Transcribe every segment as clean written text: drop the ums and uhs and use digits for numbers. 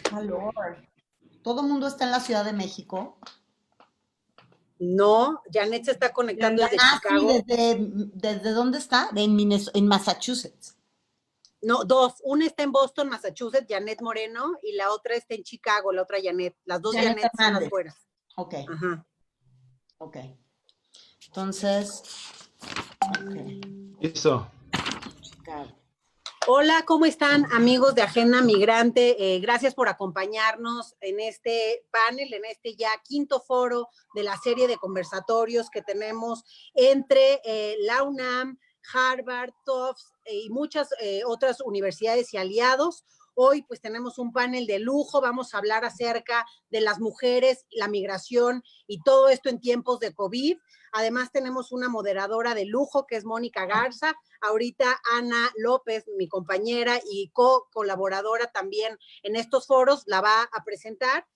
Calor. ¿Todo el mundo está en la Ciudad de México? No, Janet se está conectando desde Chicago. Sí, ¿desde dónde está? En Massachusetts. No, dos. Una está en Boston, Massachusetts, Janet Moreno, y la otra está en Chicago, la otra Janet. Las dos Janet están afuera. Ok. Ajá. Ok. Entonces, Listo. Chicago. Hola, ¿cómo están, amigos de Agenda Migrante? Gracias por acompañarnos en este panel, en este ya quinto foro de la serie de conversatorios que tenemos entre la UNAM, Harvard, Tufts y muchas otras universidades y aliados. Hoy pues tenemos un panel de lujo, vamos a hablar acerca de las mujeres, la migración y todo esto en tiempos de COVID. Además tenemos una moderadora de lujo que es Mónica Garza. Ahorita Ana López, mi compañera y colaboradora también en estos foros, la va a presentar.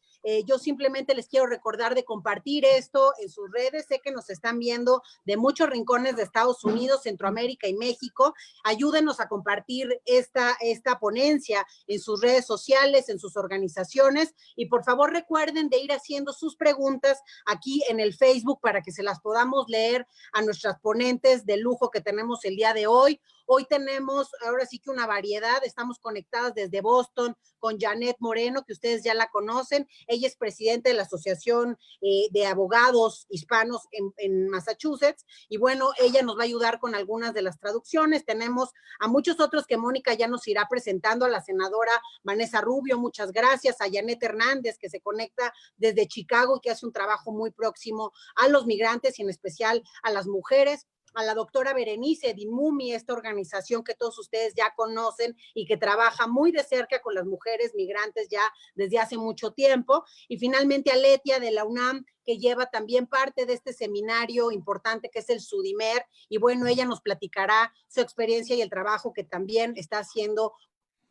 Yo simplemente les quiero recordar de compartir esto en sus redes. Sé que nos están viendo de muchos rincones de Estados Unidos, Centroamérica y México. Ayúdenos a compartir esta ponencia en sus redes sociales, en sus organizaciones. Y por favor recuerden de ir haciendo sus preguntas aquí en el Facebook para que se las podamos leer a nuestras ponentes de lujo que tenemos el día de hoy. Hoy tenemos ahora sí que una variedad, estamos conectadas desde Boston con Janet Moreno, que ustedes ya la conocen. Ella es presidenta de la Asociación de Abogados Hispanos en Massachusetts, y bueno, ella nos va a ayudar con algunas de las traducciones. Tenemos a muchos otros que Mónica ya nos irá presentando, a la senadora Vanessa Rubio, muchas gracias, a Janet Hernández, que se conecta desde Chicago y que hace un trabajo muy próximo a los migrantes y en especial a las mujeres, a la doctora Berenice Dimumi, esta organización que todos ustedes ya conocen y que trabaja muy de cerca con las mujeres migrantes ya desde hace mucho tiempo, y finalmente a Letia de la UNAM, que lleva también parte de este seminario importante que es el SUDIMER, y bueno, ella nos platicará su experiencia y el trabajo que también está haciendo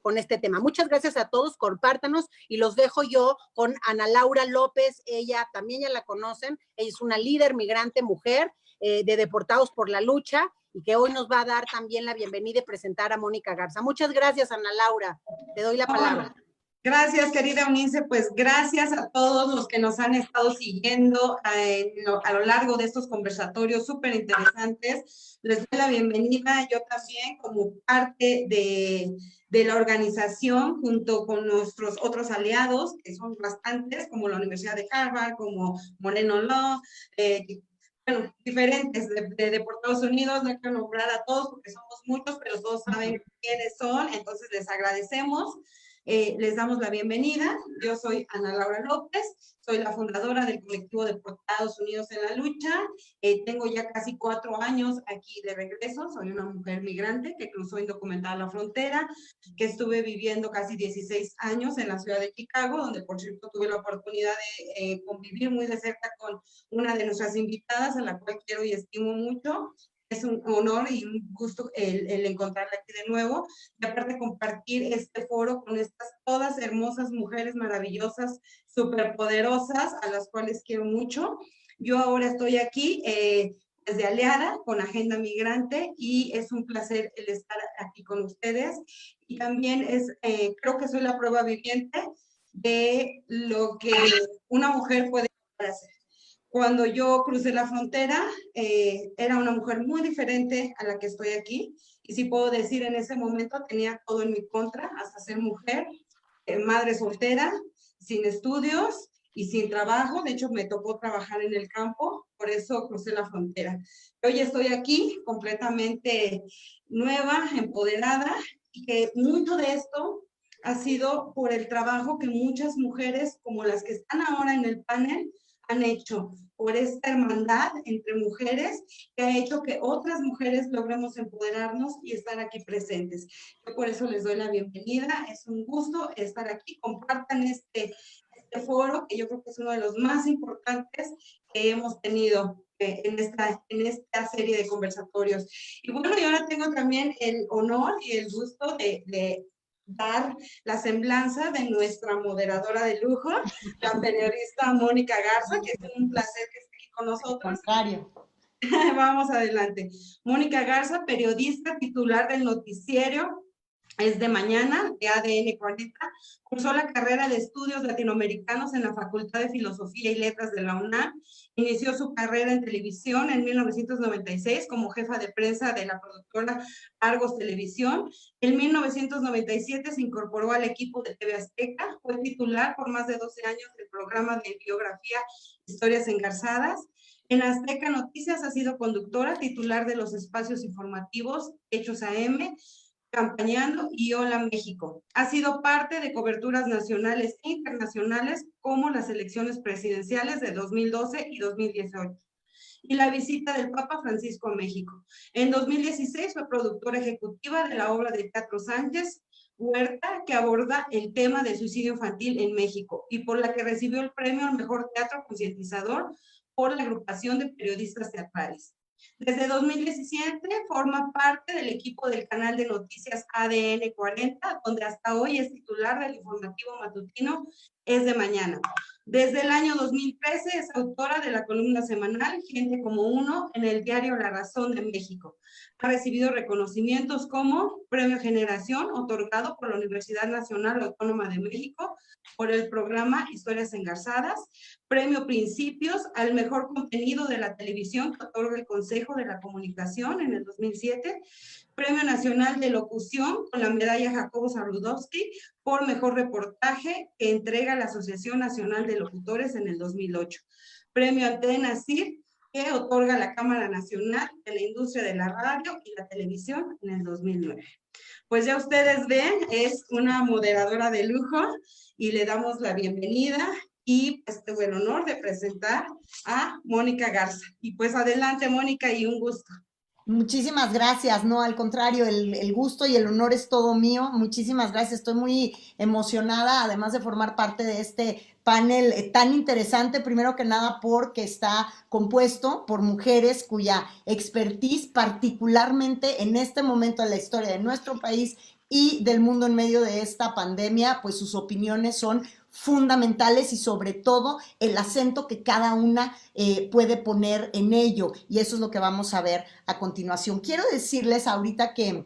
con este tema. Muchas gracias a todos, compártanos, y los dejo yo con Ana Laura López. Ella también ya la conocen, ella es una líder migrante mujer de Deportados por la Lucha, y que hoy nos va a dar también la bienvenida y presentar a Mónica Garza. Muchas gracias, Ana Laura, te doy la palabra. Gracias, querida Eunice, pues gracias a todos los que nos han estado siguiendo a lo largo de estos conversatorios súper interesantes. Les doy la bienvenida yo también como parte de la organización, junto con nuestros otros aliados, que son bastantes, como la Universidad de Harvard, como Moreno Law, bueno, diferentes de Deportados Unidos. No quiero nombrar a todos porque somos muchos, pero todos saben quiénes son, entonces les agradecemos. Les damos la bienvenida. Yo soy Ana Laura López, soy la fundadora del colectivo Deportados Unidos en la Lucha. Tengo ya casi 4 años aquí de regreso. Soy una mujer migrante que cruzó indocumentada la frontera, que estuve viviendo casi 16 años en la ciudad de Chicago, donde por cierto tuve la oportunidad de convivir muy de cerca con una de nuestras invitadas, a la cual quiero y estimo mucho. Es un honor y un gusto el encontrarla aquí de nuevo, y aparte compartir este foro con estas todas hermosas mujeres maravillosas, superpoderosas, a las cuales quiero mucho. Yo ahora estoy aquí desde aliada con Agenda Migrante, y es un placer el estar aquí con ustedes, y también creo que soy la prueba viviente de lo que una mujer puede hacer. Cuando yo crucé la frontera, era una mujer muy diferente a la que estoy aquí, y sí puedo decir, en ese momento tenía todo en mi contra, hasta ser mujer, madre soltera, sin estudios y sin trabajo. De hecho, me tocó trabajar en el campo, por eso crucé la frontera. Hoy estoy aquí completamente nueva, empoderada, y que mucho de esto ha sido por el trabajo que muchas mujeres, como las que están ahora en el panel, han hecho, por esta hermandad entre mujeres que ha hecho que otras mujeres logremos empoderarnos y estar aquí presentes. Yo por eso les doy la bienvenida, es un gusto estar aquí. Compartan este foro, que yo creo que es uno de los más importantes que hemos tenido en esta serie de conversatorios. Y bueno, yo ahora tengo también el honor y el gusto de dar la semblanza de nuestra moderadora de lujo, la periodista Mónica Garza, que es un placer que esté aquí con nosotros. Vamos adelante. Mónica Garza, periodista titular del noticiero es de mañana, de ADN 40, cursó la carrera de estudios latinoamericanos en la Facultad de Filosofía y Letras de la UNAM, inició su carrera en televisión en 1996 como jefa de prensa de la productora Argos Televisión. En 1997 se incorporó al equipo de TV Azteca, fue titular por más de 12 años del programa de biografía Historias Engarzadas. En Azteca Noticias ha sido conductora titular de los espacios informativos Hechos AM, Campañando y Hola México. Ha sido parte de coberturas nacionales e internacionales como las elecciones presidenciales de 2012 y 2018 y la visita del Papa Francisco a México. En 2016 fue productora ejecutiva de la obra de teatro Sánchez Huerta, que aborda el tema del suicidio infantil en México y por la que recibió el premio al mejor teatro concientizador por la agrupación de periodistas teatrales. Desde 2017 forma parte del equipo del canal de noticias ADN 40, donde hasta hoy es titular del informativo matutino Es de Mañana. Desde el año 2013 es autora de la columna semanal Gente como Uno en el diario La Razón de México. Ha recibido reconocimientos como Premio Generación, otorgado por la Universidad Nacional Autónoma de México por el programa Historias Engarzadas, Premio Principios al mejor contenido de la televisión que otorga el Consejo de la Comunicación en el 2007, Premio Nacional de Locución con la medalla Jacobo Zabludovsky por mejor reportaje que entrega la Asociación Nacional de Locutores en el 2008, Premio Antena CIR que otorga la Cámara Nacional de la Industria de la Radio y la Televisión en el 2009. Pues ya ustedes ven, es una moderadora de lujo y le damos la bienvenida y pues tengo el honor de presentar a Mónica Garza. Y pues adelante, Mónica, y un gusto. Muchísimas gracias, no, al contrario, el gusto y el honor es todo mío. Muchísimas gracias, estoy muy emocionada, además de formar parte de este panel tan interesante, primero que nada porque está compuesto por mujeres cuya expertise, particularmente en este momento de la historia de nuestro país y del mundo en medio de esta pandemia, pues sus opiniones son fundamentales y sobre todo el acento que cada una puede poner en ello, y eso es lo que vamos a ver a continuación. Quiero decirles ahorita que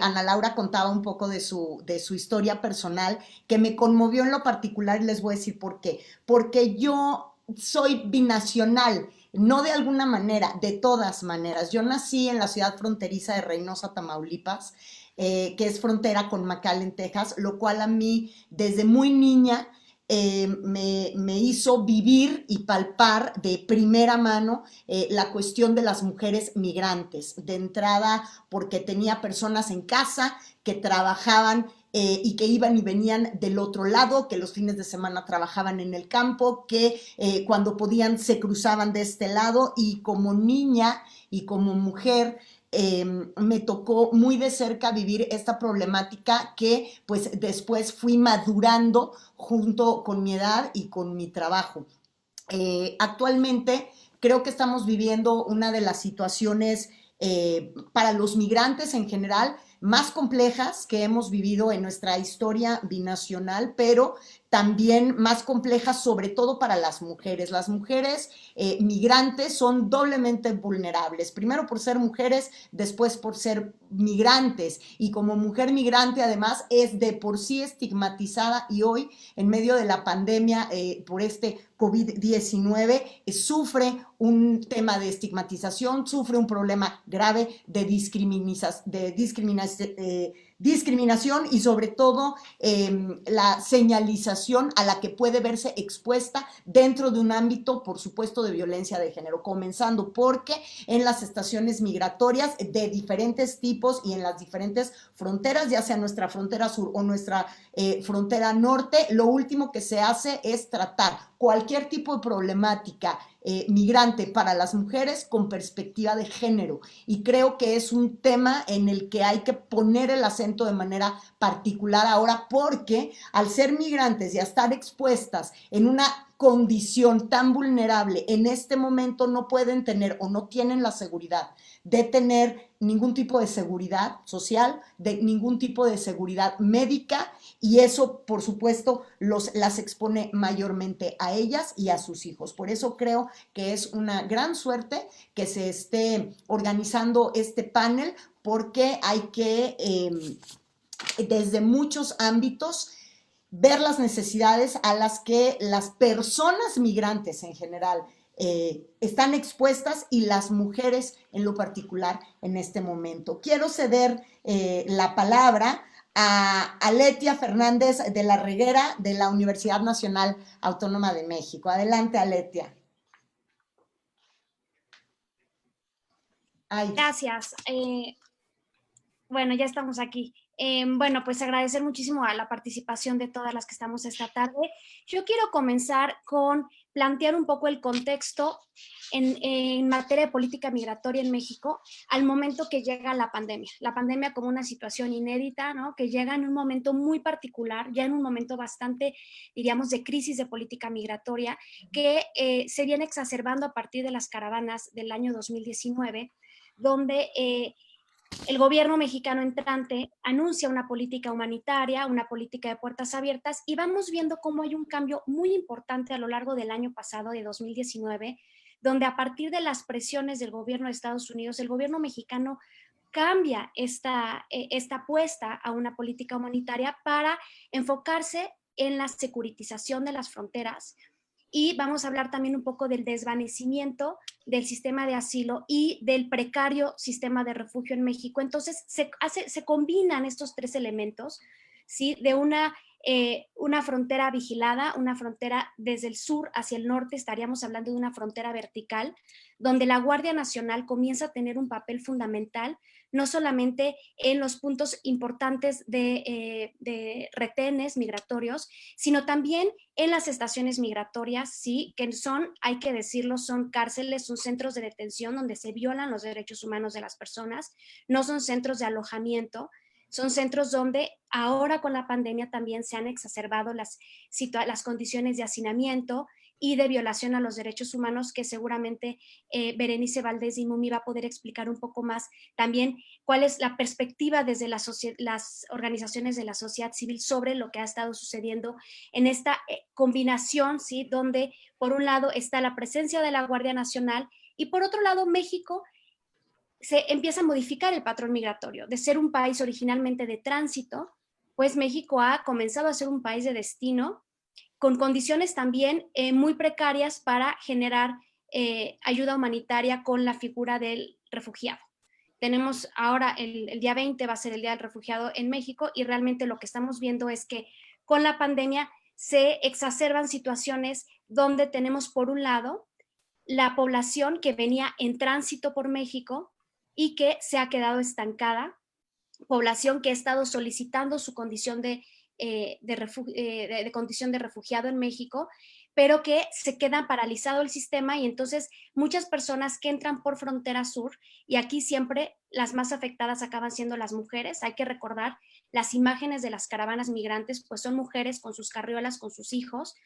Ana Laura contaba un poco de su historia personal, que me conmovió en lo particular, y les voy a decir por qué. Porque yo soy binacional, no de alguna manera, de todas maneras. Yo nací en la ciudad fronteriza de Reynosa, Tamaulipas, que es frontera con McAllen, Texas, lo cual a mí desde muy niña me hizo vivir y palpar de primera mano la cuestión de las mujeres migrantes. De entrada, porque tenía personas en casa que trabajaban y que iban y venían del otro lado, que los fines de semana trabajaban en el campo, que cuando podían se cruzaban de este lado, y como niña y como mujer me tocó muy de cerca vivir esta problemática que pues después fui madurando junto con mi edad y con mi trabajo. Actualmente creo que estamos viviendo una de las situaciones para los migrantes en general más complejas que hemos vivido en nuestra historia binacional, pero también más complejas sobre todo para las mujeres. Las mujeres migrantes son doblemente vulnerables, primero por ser mujeres, después por ser migrantes, y como mujer migrante además es de por sí estigmatizada, y hoy en medio de la pandemia por este COVID-19 sufre un tema de estigmatización, sufre un problema grave de discriminación y sobre todo la señalización a la que puede verse expuesta dentro de un ámbito, por supuesto, de violencia de género, comenzando porque en las estaciones migratorias de diferentes tipos y en las diferentes fronteras, ya sea nuestra frontera sur o nuestra frontera norte, lo último que se hace es tratar cualquier tipo de problemática migrante para las mujeres con perspectiva de género, y creo que es un tema en el que hay que poner el acento de manera particular ahora, porque al ser migrantes y a estar expuestas en una condición tan vulnerable en este momento no pueden tener o no tienen la seguridad de tener ningún tipo de seguridad social, de ningún tipo de seguridad médica, y eso por supuesto las expone mayormente a ellas y a sus hijos. Por eso creo que es una gran suerte que se esté organizando este panel, porque hay que desde muchos ámbitos, ver las necesidades a las que las personas migrantes en general están expuestas y las mujeres en lo particular en este momento. Quiero ceder la palabra a Aletia Fernández de la Reguera de la Universidad Nacional Autónoma de México. Adelante, Aletia. Ay. Gracias. Bueno, ya estamos aquí. Bueno, pues agradecer muchísimo a la participación de todas las que estamos esta tarde. Yo quiero comenzar con plantear un poco el contexto en materia de política migratoria en México al momento que llega la pandemia como una situación inédita, ¿no? Que llega en un momento muy particular, ya en un momento bastante, diríamos, de crisis de política migratoria, que se viene exacerbando a partir de las caravanas del año 2019, donde el gobierno mexicano entrante anuncia una política humanitaria, una política de puertas abiertas, y vamos viendo cómo hay un cambio muy importante a lo largo del año pasado, de 2019, donde a partir de las presiones del gobierno de Estados Unidos, el gobierno mexicano cambia esta apuesta a una política humanitaria para enfocarse en la securitización de las fronteras. Y vamos a hablar también un poco del desvanecimiento del sistema de asilo y del precario sistema de refugio en México. Entonces, se combinan estos tres elementos, ¿sí? De una frontera vigilada, una frontera desde el sur hacia el norte, estaríamos hablando de una frontera vertical, donde la Guardia Nacional comienza a tener un papel fundamental, no solamente en los puntos importantes de retenes migratorios, sino también en las estaciones migratorias, sí, que son, hay que decirlo, son cárceles, son centros de detención donde se violan los derechos humanos de las personas, no son centros de alojamiento, son centros donde ahora con la pandemia también se han exacerbado las condiciones de hacinamiento y de violación a los derechos humanos, que seguramente Berenice Valdés de Mumi va a poder explicar un poco más también cuál es la perspectiva desde las organizaciones de la sociedad civil sobre lo que ha estado sucediendo en esta combinación, ¿sí? Donde por un lado está la presencia de la Guardia Nacional y por otro lado México se empieza a modificar el patrón migratorio. De ser un país originalmente de tránsito, pues México ha comenzado a ser un país de destino, con condiciones también muy precarias para generar ayuda humanitaria con la figura del refugiado. Tenemos ahora, el día 20 va a ser el Día del Refugiado en México, y realmente lo que estamos viendo es que con la pandemia se exacerban situaciones donde tenemos por un lado la población que venía en tránsito por México y que se ha quedado estancada, población que ha estado solicitando su condición de condición de refugiado en México, pero que se queda paralizado el sistema, y entonces muchas personas que entran por frontera sur, y aquí siempre las más afectadas acaban siendo las mujeres. Hay que recordar las imágenes de las caravanas migrantes, pues son mujeres con sus carriolas, con sus hijos.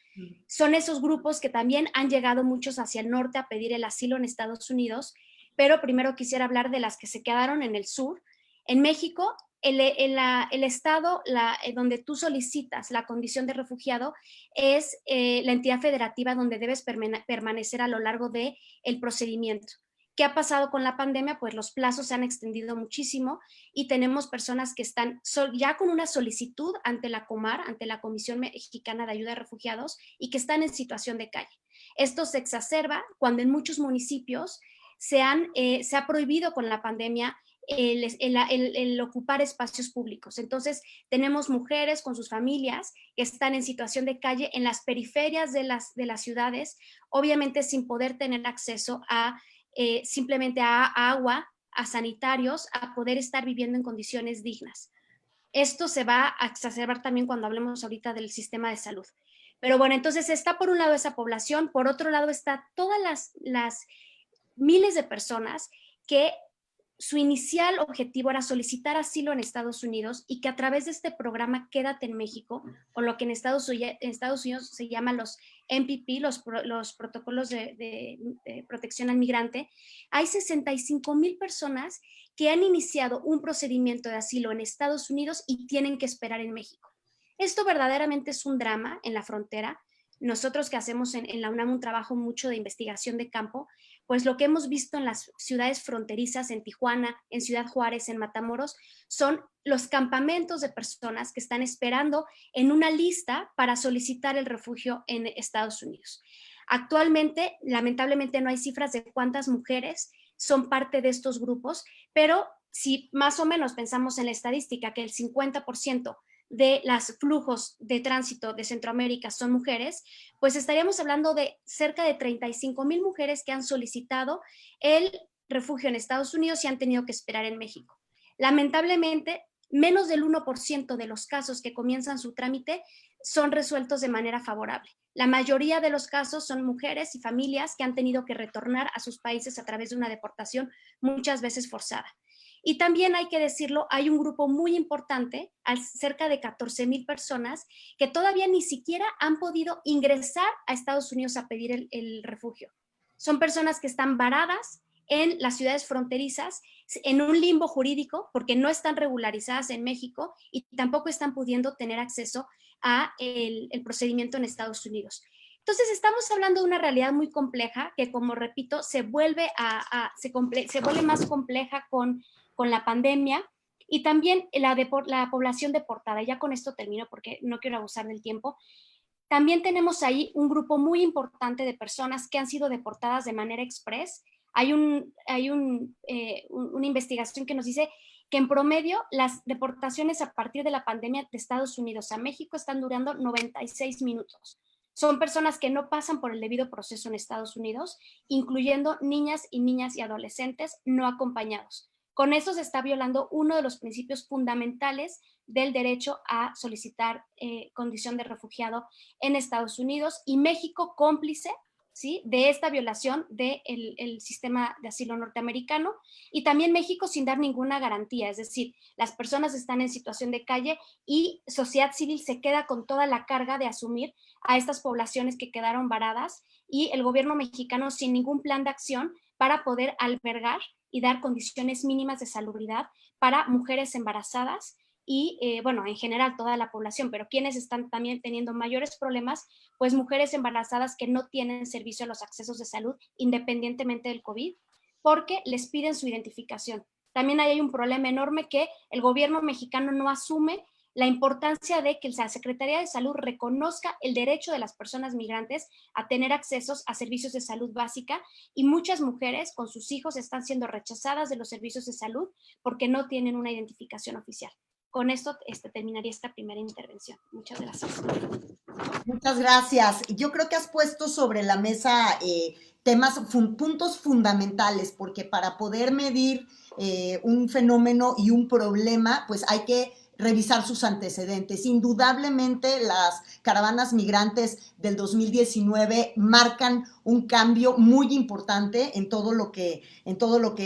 Son esos grupos que también han llegado muchos hacia el norte a pedir el asilo en Estados Unidos, pero primero quisiera hablar de las que se quedaron en el sur. En México, el estado donde tú solicitas la condición de refugiado es la entidad federativa donde debes permanecer a lo largo del procedimiento. ¿Qué ha pasado con la pandemia? Pues los plazos se han extendido muchísimo y tenemos personas que están ya con una solicitud ante la COMAR, ante la Comisión Mexicana de Ayuda a Refugiados, y que están en situación de calle. Esto se exacerba cuando en muchos municipios se ha prohibido con la pandemia el ocupar espacios públicos. Entonces, tenemos mujeres con sus familias que están en situación de calle en las periferias de las ciudades, obviamente sin poder tener acceso a simplemente a agua, a sanitarios, a poder estar viviendo en condiciones dignas. Esto se va a exacerbar también cuando hablemos ahorita del sistema de salud. Pero bueno, entonces está por un lado esa población, por otro lado está todas las miles de personas que su inicial objetivo era solicitar asilo en Estados Unidos, y que a través de este programa Quédate en México, o lo que en Estados Unidos se llama los MPP, los protocolos de protección al migrante, hay 65,000 personas que han iniciado un procedimiento de asilo en Estados Unidos y tienen que esperar en México. Esto verdaderamente es un drama en la frontera. nosotros que hacemos en la UNAM un trabajo mucho de investigación de campo, pues lo que hemos visto en las ciudades fronterizas, en Tijuana, en Ciudad Juárez, en Matamoros, son los campamentos de personas que están esperando en una lista para solicitar el refugio en Estados Unidos. Actualmente, lamentablemente, no hay cifras de cuántas mujeres son parte de estos grupos, pero si más o menos pensamos en la estadística que el 50% de los flujos de tránsito de Centroamérica son mujeres, pues estaríamos hablando de cerca de 35,000 mujeres que han solicitado el refugio en Estados Unidos y han tenido que esperar en México. Lamentablemente, menos del 1% de los casos que comienzan su trámite son resueltos de manera favorable. La mayoría de los casos son mujeres y familias que han tenido que retornar a sus países a través de una deportación muchas veces forzada. Y también hay que decirlo, hay un grupo muy importante, cerca de 14,000 personas, que todavía ni siquiera han podido ingresar a Estados Unidos a pedir el refugio. Son personas que están varadas en las ciudades fronterizas, en un limbo jurídico, porque no están regularizadas en México y tampoco están pudiendo tener acceso a el procedimiento en Estados Unidos. Entonces, estamos hablando de una realidad muy compleja que, como repito, se vuelve más compleja con la pandemia y también la población deportada. Ya con esto termino porque no quiero abusar del tiempo. También tenemos ahí un grupo muy importante de personas que han sido deportadas de manera express. Hay una investigación que nos dice que en promedio las deportaciones a partir de la pandemia de Estados Unidos a México están durando 96 minutos. Son personas que no pasan por el debido proceso en Estados Unidos, incluyendo niñas y adolescentes no acompañados. Con eso se está violando uno de los principios fundamentales del derecho a solicitar condición de refugiado en Estados Unidos, y México cómplice, ¿sí?, de esta violación del sistema de asilo norteamericano, y también México sin dar ninguna garantía, es decir, las personas están en situación de calle y sociedad civil se queda con toda la carga de asumir a estas poblaciones que quedaron varadas, y el gobierno mexicano sin ningún plan de acción para poder albergar y dar condiciones mínimas de salubridad para mujeres embarazadas y, en general toda la población, pero quienes están también teniendo mayores problemas, pues mujeres embarazadas que no tienen servicio a los accesos de salud independientemente del COVID, porque les piden su identificación. También hay un problema enorme que el gobierno mexicano no asume la importancia de que la Secretaría de Salud reconozca el derecho de las personas migrantes a tener accesos a servicios de salud básica, y muchas mujeres con sus hijos están siendo rechazadas de los servicios de salud porque no tienen una identificación oficial. Con esto terminaría esta primera intervención. Muchas gracias. Muchas gracias. Yo creo que has puesto sobre la mesa puntos fundamentales, porque para poder medir un fenómeno y un problema, pues hay que revisar sus antecedentes. Indudablemente las caravanas migrantes del 2019 marcan un cambio muy importante en todo lo que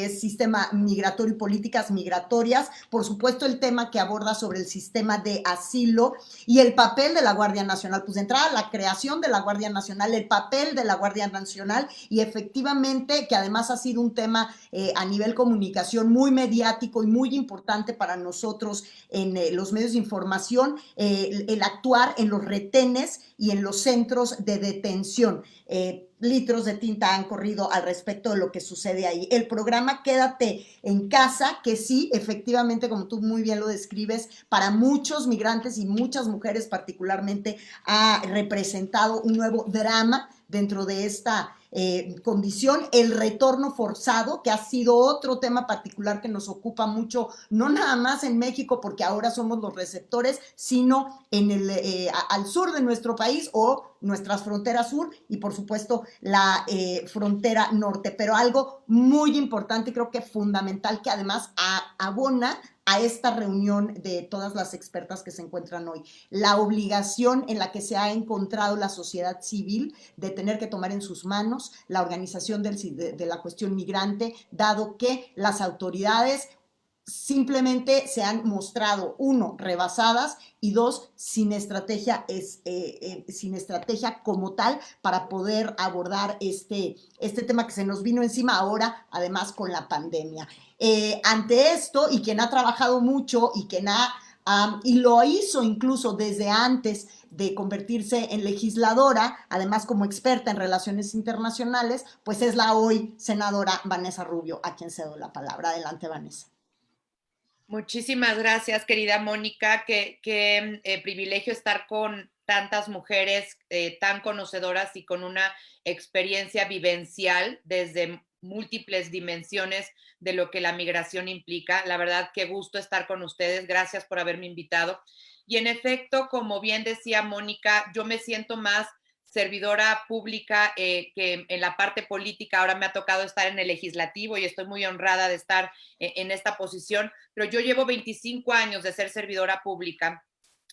es sistema migratorio y políticas migratorias. Por supuesto, el tema que aborda sobre el sistema de asilo y el papel de la Guardia Nacional, pues de entrada la creación de la Guardia Nacional, el papel de la Guardia Nacional, y efectivamente que además ha sido un tema a nivel comunicación muy mediático y muy importante para nosotros en los medios de información, el actuar en los retenes y en los centros de detención. Litros de tinta han corrido al respecto de lo que sucede ahí. El programa Quédate en Casa, que sí, efectivamente, como tú muy bien lo describes, para muchos migrantes y muchas mujeres particularmente ha representado un nuevo drama dentro de esta condición. El retorno forzado, que ha sido otro tema particular que nos ocupa mucho, no nada más en México, porque ahora somos los receptores, sino al sur de nuestro país o nuestras fronteras sur y, por supuesto, la frontera norte. Pero algo muy importante, creo que fundamental, que además abona a esta reunión de todas las expertas que se encuentran hoy, la obligación en la que se ha encontrado la sociedad civil de tener que tomar en sus manos la organización de la cuestión migrante, dado que las autoridades simplemente se han mostrado, uno, rebasadas, y dos, sin estrategia como tal para poder abordar este tema que se nos vino encima ahora, además con la pandemia. Ante esto, y quien ha trabajado mucho y quien ha y lo hizo incluso desde antes de convertirse en legisladora, además como experta en relaciones internacionales, pues es la hoy senadora Vanessa Rubio, a quien cedo la palabra. Adelante, Vanessa. Muchísimas gracias, querida Mónica. Qué privilegio estar con tantas mujeres tan conocedoras y con una experiencia vivencial desde múltiples dimensiones de lo que la migración implica. La verdad, qué gusto estar con ustedes. Gracias por haberme invitado. Y en efecto, como bien decía Mónica, yo me siento más servidora pública que en la parte política. Ahora me ha tocado estar en el legislativo y estoy muy honrada de estar en esta posición, pero yo llevo 25 años de ser servidora pública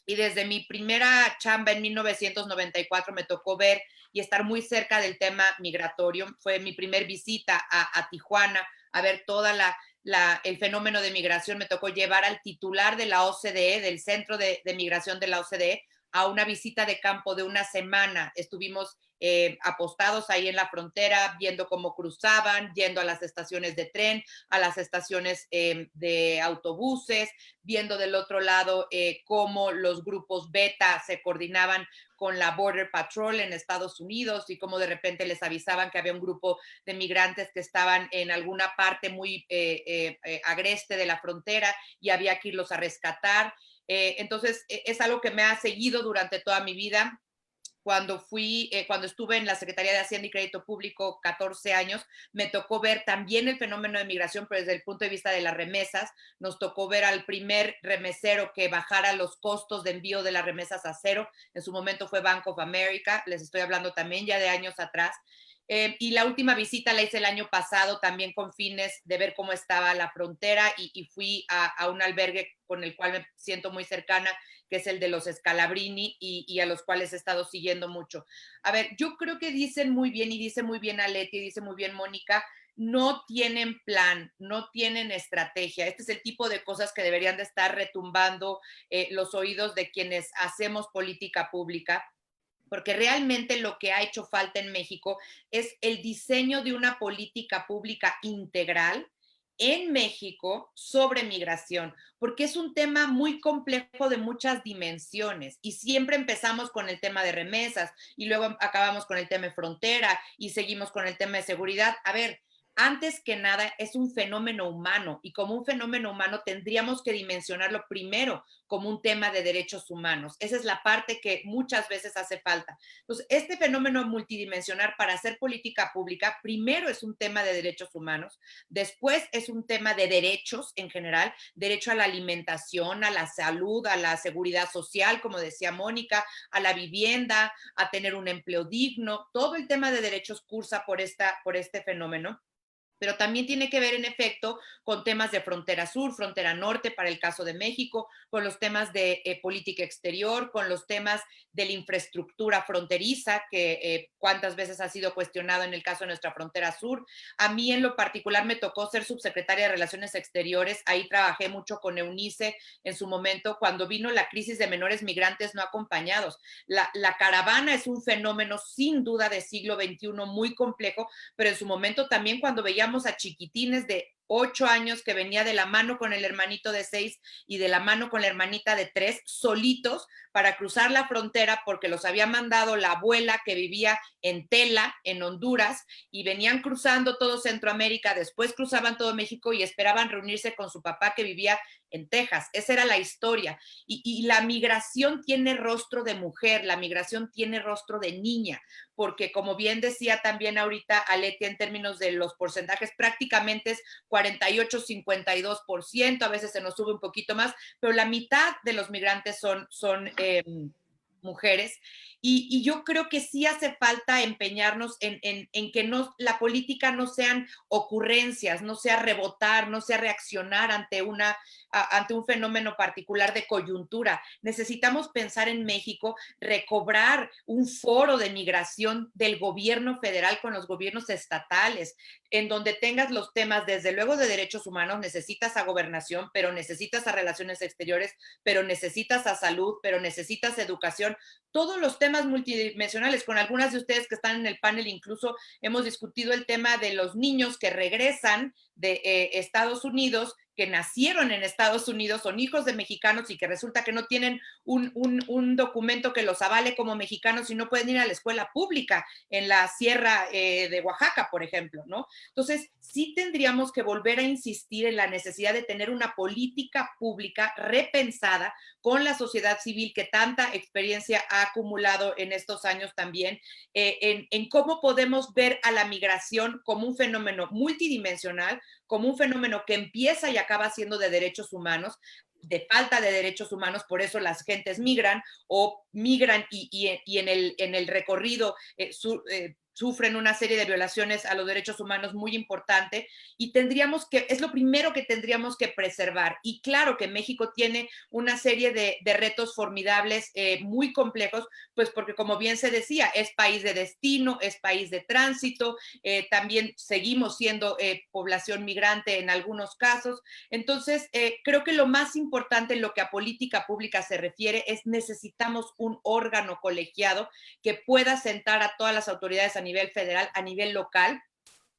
y desde mi primera chamba en 1994 me tocó ver y estar muy cerca del tema migratorio. Fue mi primer visita a Tijuana a ver toda el fenómeno de migración. Me tocó llevar al titular de la OCDE, del Centro de Migración de la OCDE, a una visita de campo de una semana. Estuvimos apostados ahí en la frontera, viendo cómo cruzaban, yendo a las estaciones de tren, a las estaciones de autobuses, viendo del otro lado cómo los grupos beta se coordinaban con la Border Patrol en Estados Unidos y cómo de repente les avisaban que había un grupo de migrantes que estaban en alguna parte muy agreste de la frontera y había que irlos a rescatar. Entonces, es algo que me ha seguido durante toda mi vida. Cuando estuve en la Secretaría de Hacienda y Crédito Público 14 años, me tocó ver también el fenómeno de migración, pero desde el punto de vista de las remesas. Nos tocó ver al primer remesero que bajara los costos de envío de las remesas a cero. En su momento fue Bank of America, les estoy hablando también ya de años atrás. Y la última visita la hice el año pasado también con fines de ver cómo estaba la frontera y fui a un albergue con el cual me siento muy cercana, que es el de los Scalabrini y a los cuales he estado siguiendo mucho. A ver, yo creo que dicen muy bien y dice muy bien Aleti y dice muy bien Mónica, no tienen plan, no tienen estrategia. Este es el tipo de cosas que deberían de estar retumbando los oídos de quienes hacemos política pública, porque realmente lo que ha hecho falta en México es el diseño de una política pública integral en México sobre migración, porque es un tema muy complejo de muchas dimensiones y siempre empezamos con el tema de remesas y luego acabamos con el tema de frontera y seguimos con el tema de seguridad. A ver, antes que nada es un fenómeno humano y como un fenómeno humano tendríamos que dimensionarlo primero como un tema de derechos humanos. Esa es la parte que muchas veces hace falta. Entonces, este fenómeno multidimensional para hacer política pública, primero es un tema de derechos humanos, después es un tema de derechos en general, derecho a la alimentación, a la salud, a la seguridad social, como decía Mónica, a la vivienda, a tener un empleo digno. Todo el tema de derechos cursa por este fenómeno, pero también tiene que ver en efecto con temas de frontera sur, frontera norte para el caso de México, con los temas de política exterior, con los temas de la infraestructura fronteriza, que cuántas veces ha sido cuestionado en el caso de nuestra frontera sur. A mí en lo particular me tocó ser subsecretaria de Relaciones Exteriores, ahí trabajé mucho con Eunice en su momento, cuando vino la crisis de menores migrantes no acompañados. La caravana es un fenómeno sin duda de siglo XXI muy complejo, pero en su momento también cuando veíamos a chiquitines de 8 años que venía de la mano con el hermanito de 6 y de la mano con la hermanita de 3, solitos para cruzar la frontera porque los había mandado la abuela que vivía en Tela, en Honduras, y venían cruzando todo Centroamérica, después cruzaban todo México y esperaban reunirse con su papá que vivía en Texas. Esa era la historia. Y la migración tiene rostro de mujer, la migración tiene rostro de niña, porque como bien decía también ahorita Aleti en términos de los porcentajes, prácticamente es 48-52%, a veces se nos sube un poquito más, pero la mitad de los migrantes son mujeres. Y yo creo que sí hace falta empeñarnos en que la política no sean ocurrencias, no sea rebotar, no sea reaccionar ante un fenómeno particular de coyuntura. Necesitamos pensar en México, recobrar un foro de migración del gobierno federal con los gobiernos estatales, en donde tengas los temas, desde luego, de derechos humanos. Necesitas a gobernación, pero necesitas a relaciones exteriores, pero necesitas a salud, pero necesitas educación. Todos los temas multidimensionales. Con algunas de ustedes que están en el panel incluso hemos discutido el tema de los niños que regresan de Estados Unidos, que nacieron en Estados Unidos, son hijos de mexicanos y que resulta que no tienen un documento que los avale como mexicanos y no pueden ir a la escuela pública en la sierra de Oaxaca, por ejemplo, ¿no? Entonces, sí tendríamos que volver a insistir en la necesidad de tener una política pública repensada con la sociedad civil que tanta experiencia ha acumulado en estos años también, en cómo podemos ver a la migración como un fenómeno multidimensional, como un fenómeno que empieza y acaba siendo de derechos humanos, de falta de derechos humanos, por eso las gentes migran o migran y en el recorrido sufren una serie de violaciones a los derechos humanos muy importante y tendríamos que, es lo primero que tendríamos que preservar. Y claro que México tiene una serie de retos formidables, muy complejos, pues porque como bien se decía, es país de destino, es país de tránsito, también seguimos siendo población migrante en algunos casos. Entonces, creo que lo más importante en lo que a política pública se refiere es necesitamos un órgano colegiado que pueda sentar a todas las autoridades a nivel federal, a nivel local.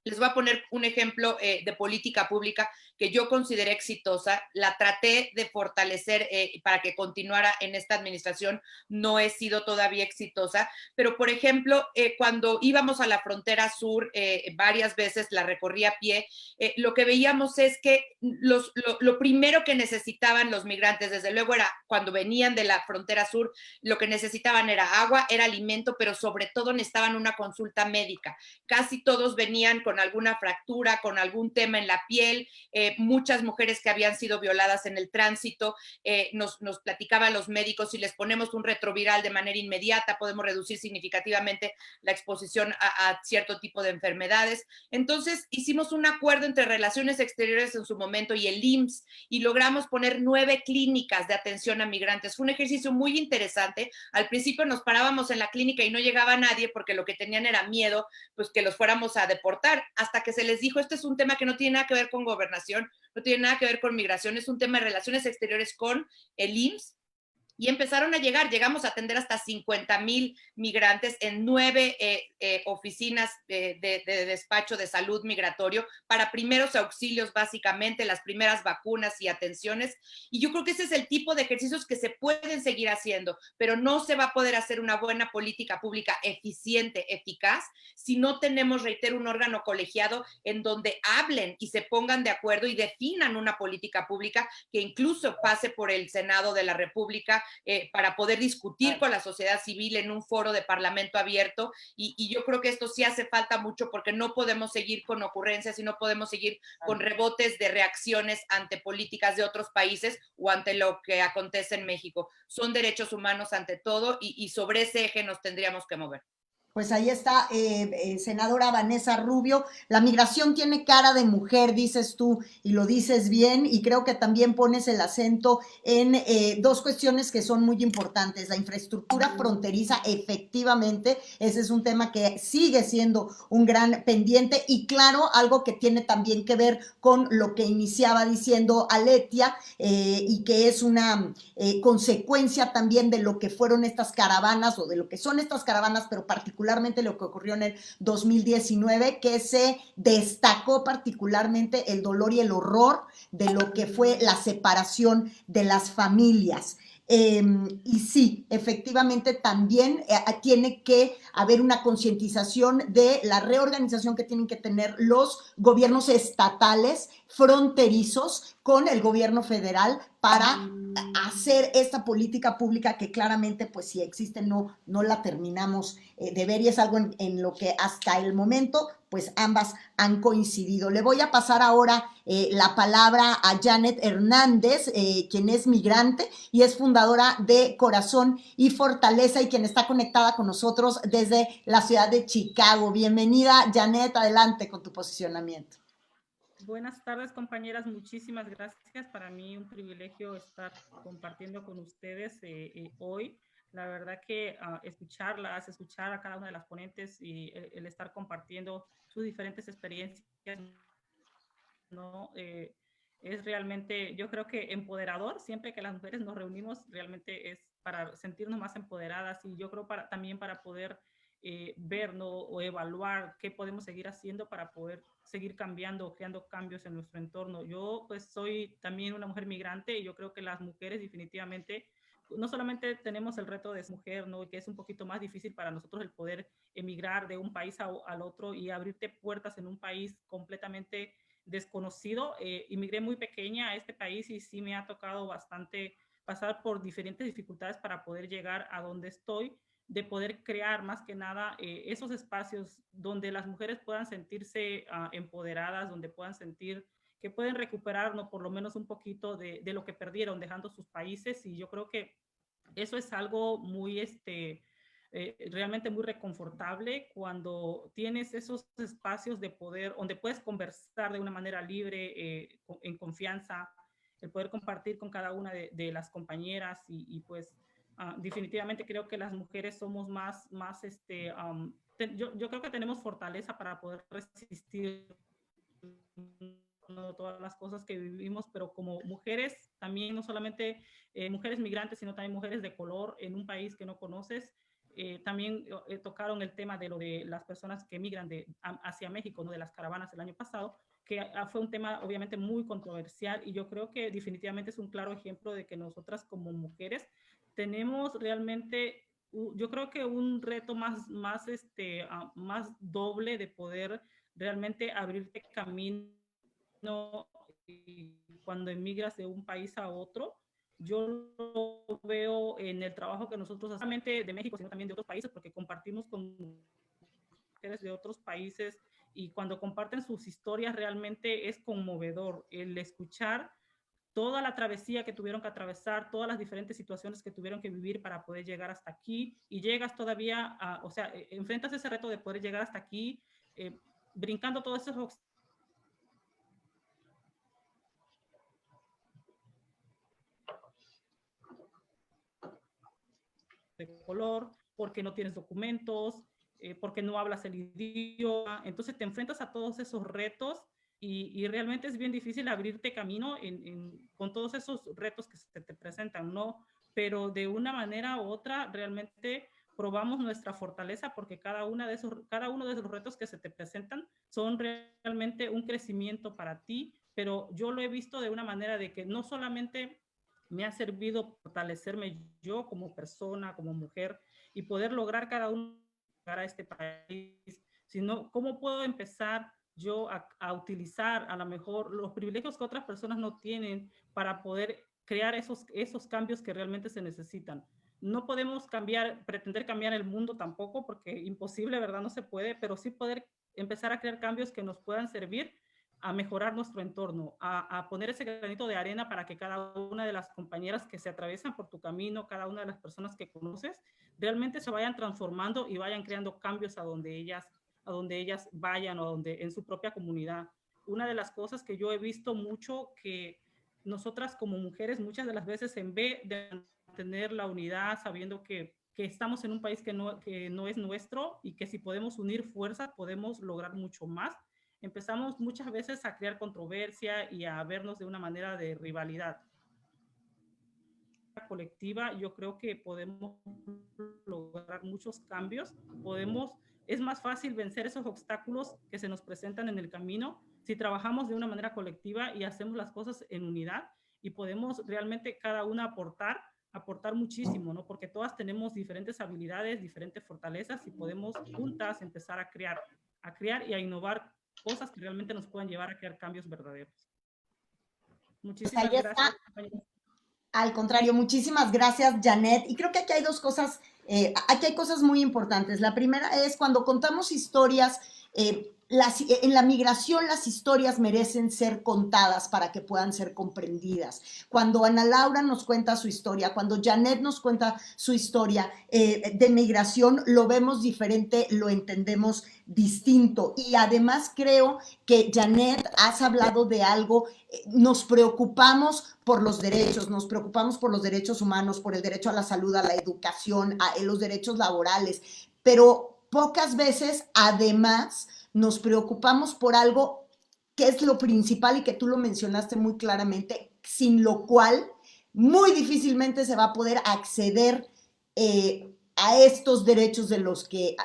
Les voy a poner un ejemplo de política pública que yo consideré exitosa. La traté de fortalecer para que continuara en esta administración. No he sido todavía exitosa, pero por ejemplo, cuando íbamos a la frontera sur, varias veces la recorrí a pie, lo que veíamos es que lo primero que necesitaban los migrantes, desde luego era cuando venían de la frontera sur, lo que necesitaban era agua, era alimento, pero sobre todo necesitaban una consulta médica. Casi todos venían con alguna fractura, con algún tema en la piel, muchas mujeres que habían sido violadas en el tránsito, nos platicaban los médicos, si les ponemos un retroviral de manera inmediata, podemos reducir significativamente la exposición a cierto tipo de enfermedades. Entonces, hicimos un acuerdo entre Relaciones Exteriores en su momento y el IMSS y logramos poner 9 clínicas de atención a migrantes. Fue un ejercicio muy interesante. Al principio nos parábamos en la clínica y no llegaba nadie porque lo que tenían era miedo, pues que los fuéramos a deportar, hasta que se les dijo, este es un tema que no tiene nada que ver con gobernación, no tiene nada que ver con migración, es un tema de relaciones exteriores con el IMSS, y empezaron a llegar, llegamos a atender hasta 50,000 migrantes en 9 oficinas de despacho de salud migratorio para primeros auxilios, básicamente, las primeras vacunas y atenciones. Y yo creo que ese es el tipo de ejercicios que se pueden seguir haciendo, pero no se va a poder hacer una buena política pública eficiente, eficaz, si no tenemos, reitero, un órgano colegiado en donde hablen y se pongan de acuerdo y definan una política pública que incluso pase por el Senado de la República, para poder discutir con la sociedad civil en un foro de parlamento abierto, y yo creo que esto sí hace falta mucho porque no podemos seguir con ocurrencias y no podemos seguir con rebotes de reacciones ante políticas de otros países o ante lo que acontece en México. Son derechos humanos ante todo y sobre ese eje nos tendríamos que mover. Pues ahí está, senadora Vanessa Rubio. La migración tiene cara de mujer, dices tú, y lo dices bien, y creo que también pones el acento en dos cuestiones que son muy importantes. La infraestructura fronteriza, efectivamente, ese es un tema que sigue siendo un gran pendiente, y claro, algo que tiene también que ver con lo que iniciaba diciendo Aletia, y que es una consecuencia también de lo que fueron estas caravanas, o de lo que son estas caravanas, pero particularmente lo que ocurrió en el 2019, que se destacó particularmente el dolor y el horror de lo que fue la separación de las familias. Y sí, efectivamente también tiene que haber una concientización de la reorganización que tienen que tener los gobiernos estatales fronterizos con el gobierno federal para hacer esta política pública que claramente, pues si existe, no la terminamos de ver, y es algo en lo que hasta el momento, pues ambas han coincidido. Le voy a pasar ahora la palabra a Janet Hernández, quien es migrante y es fundadora de Corazón y Fortaleza, y quien está conectada con nosotros desde la ciudad de Chicago. Bienvenida, Janet, adelante con tu posicionamiento. Buenas tardes, compañeras. Muchísimas gracias. Para mí un privilegio estar compartiendo con ustedes hoy. La verdad que escuchar a cada una de las ponentes y el estar compartiendo sus diferentes experiencias, ¿no? Es realmente, yo creo que empoderador. Siempre que las mujeres nos reunimos, realmente es para sentirnos más empoderadas, y yo creo también para poder ver, ¿no? O evaluar qué podemos seguir haciendo para poder seguir cambiando, creando cambios en nuestro entorno. Yo pues soy también una mujer migrante y yo creo que las mujeres definitivamente no solamente tenemos el reto de ser mujer, ¿no? Que es un poquito más difícil para nosotros el poder emigrar de un país al otro y abrirte puertas en un país completamente desconocido. Emigré muy pequeña a este país y sí me ha tocado bastante pasar por diferentes dificultades para poder llegar a donde estoy, de poder crear más que nada esos espacios donde las mujeres puedan sentirse empoderadas, donde puedan sentir que pueden recuperar, ¿no? Por lo menos un poquito de lo que perdieron dejando sus países, y yo creo que eso es algo muy, realmente muy reconfortable cuando tienes esos espacios de poder, donde puedes conversar de una manera libre, en confianza, el poder compartir con cada una de las compañeras y pues definitivamente creo que las mujeres somos más yo creo que tenemos fortaleza para poder resistir todas las cosas que vivimos, pero como mujeres también, no solamente mujeres migrantes, sino también mujeres de color en un país que no conoces. También tocaron el tema de lo de las personas que migran hacia México, ¿no? De las caravanas el año pasado, que fue un tema obviamente muy controversial, y yo creo que definitivamente es un claro ejemplo de que nosotras como mujeres tenemos realmente, yo creo que un reto más doble de poder realmente abrirte camino cuando emigras de un país a otro. Yo lo veo en el trabajo que nosotros hacemos, no solamente de México, sino también de otros países, porque compartimos con mujeres de otros países, y cuando comparten sus historias realmente es conmovedor el escuchar toda la travesía que tuvieron que atravesar, todas las diferentes situaciones que tuvieron que vivir para poder llegar hasta aquí, y llegas todavía o sea, enfrentas ese reto de poder llegar hasta aquí, brincando todos esos de color, porque no tienes documentos, porque no hablas el idioma. Entonces te enfrentas a todos esos retos y realmente es bien difícil abrirte camino con todos esos retos que se te presentan, ¿no? Pero de una manera u otra realmente probamos nuestra fortaleza, porque cada uno de esos retos que se te presentan son realmente un crecimiento para ti, pero yo lo he visto de una manera de que no solamente me ha servido fortalecerme yo como persona, como mujer, y poder lograr cada uno llegar a este país, sino cómo puedo empezar yo a utilizar a lo mejor los privilegios que otras personas no tienen para poder crear esos cambios que realmente se necesitan. No podemos pretender cambiar el mundo tampoco, porque imposible, ¿verdad? No se puede, pero sí poder empezar a crear cambios que nos puedan servir a mejorar nuestro entorno, a poner ese granito de arena para que cada una de las compañeras que se atraviesan por tu camino, cada una de las personas que conoces, realmente se vayan transformando y vayan creando cambios a donde ellas vayan, o en su propia comunidad. Una de las cosas que yo he visto mucho, que nosotras como mujeres muchas de las veces, en vez de mantener la unidad, sabiendo que estamos en un país que no es nuestro, y que si podemos unir fuerzas podemos lograr mucho más, empezamos muchas veces a crear controversia y a vernos de una manera de rivalidad colectiva. Yo creo que podemos lograr muchos cambios, es más fácil vencer esos obstáculos que se nos presentan en el camino si trabajamos de una manera colectiva y hacemos las cosas en unidad, y podemos realmente cada una aportar muchísimo, ¿no? Porque todas tenemos diferentes habilidades, diferentes fortalezas, y podemos juntas empezar a crear y a innovar cosas que realmente nos puedan llevar a crear cambios verdaderos. Muchísimas gracias, compañeros. Al contrario, muchísimas gracias, Janet. Y creo que aquí hay dos cosas, aquí hay cosas muy importantes. La primera es cuando contamos historias, en la migración las historias merecen ser contadas para que puedan ser comprendidas. Cuando Ana Laura nos cuenta su historia, cuando Janet nos cuenta su historia de migración, lo vemos diferente, lo entendemos distinto. Y además creo que, Janet, has hablado de algo, nos preocupamos por los derechos humanos, por el derecho a la salud, a la educación, a los derechos laborales, pero pocas veces además nos preocupamos por algo que es lo principal y que tú lo mencionaste muy claramente, sin lo cual muy difícilmente se va a poder acceder a estos derechos de los que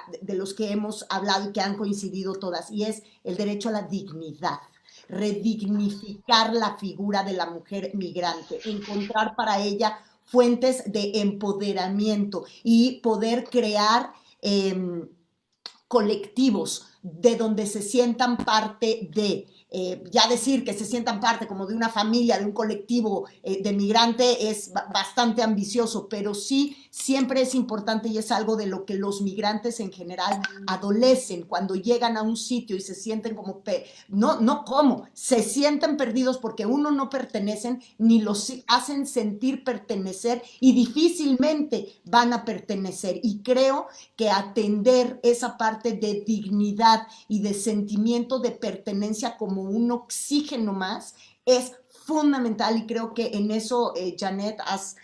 hemos hablado y que han coincidido todas, y es el derecho a la dignidad, redignificar la figura de la mujer migrante, encontrar para ella fuentes de empoderamiento y poder crear colectivos de donde se sientan parte de, ya decir que se sientan parte como de una familia, de un colectivo de migrante es bastante ambicioso, pero sí siempre es importante y es algo de lo que los migrantes en general adolecen cuando llegan a un sitio y se sienten como, se sienten perdidos porque uno no pertenecen ni los hacen sentir pertenecer y difícilmente van a pertenecer. Y creo que atender esa parte de dignidad y de sentimiento de pertenencia como un oxígeno más es fundamental, y creo que en eso, Janet, has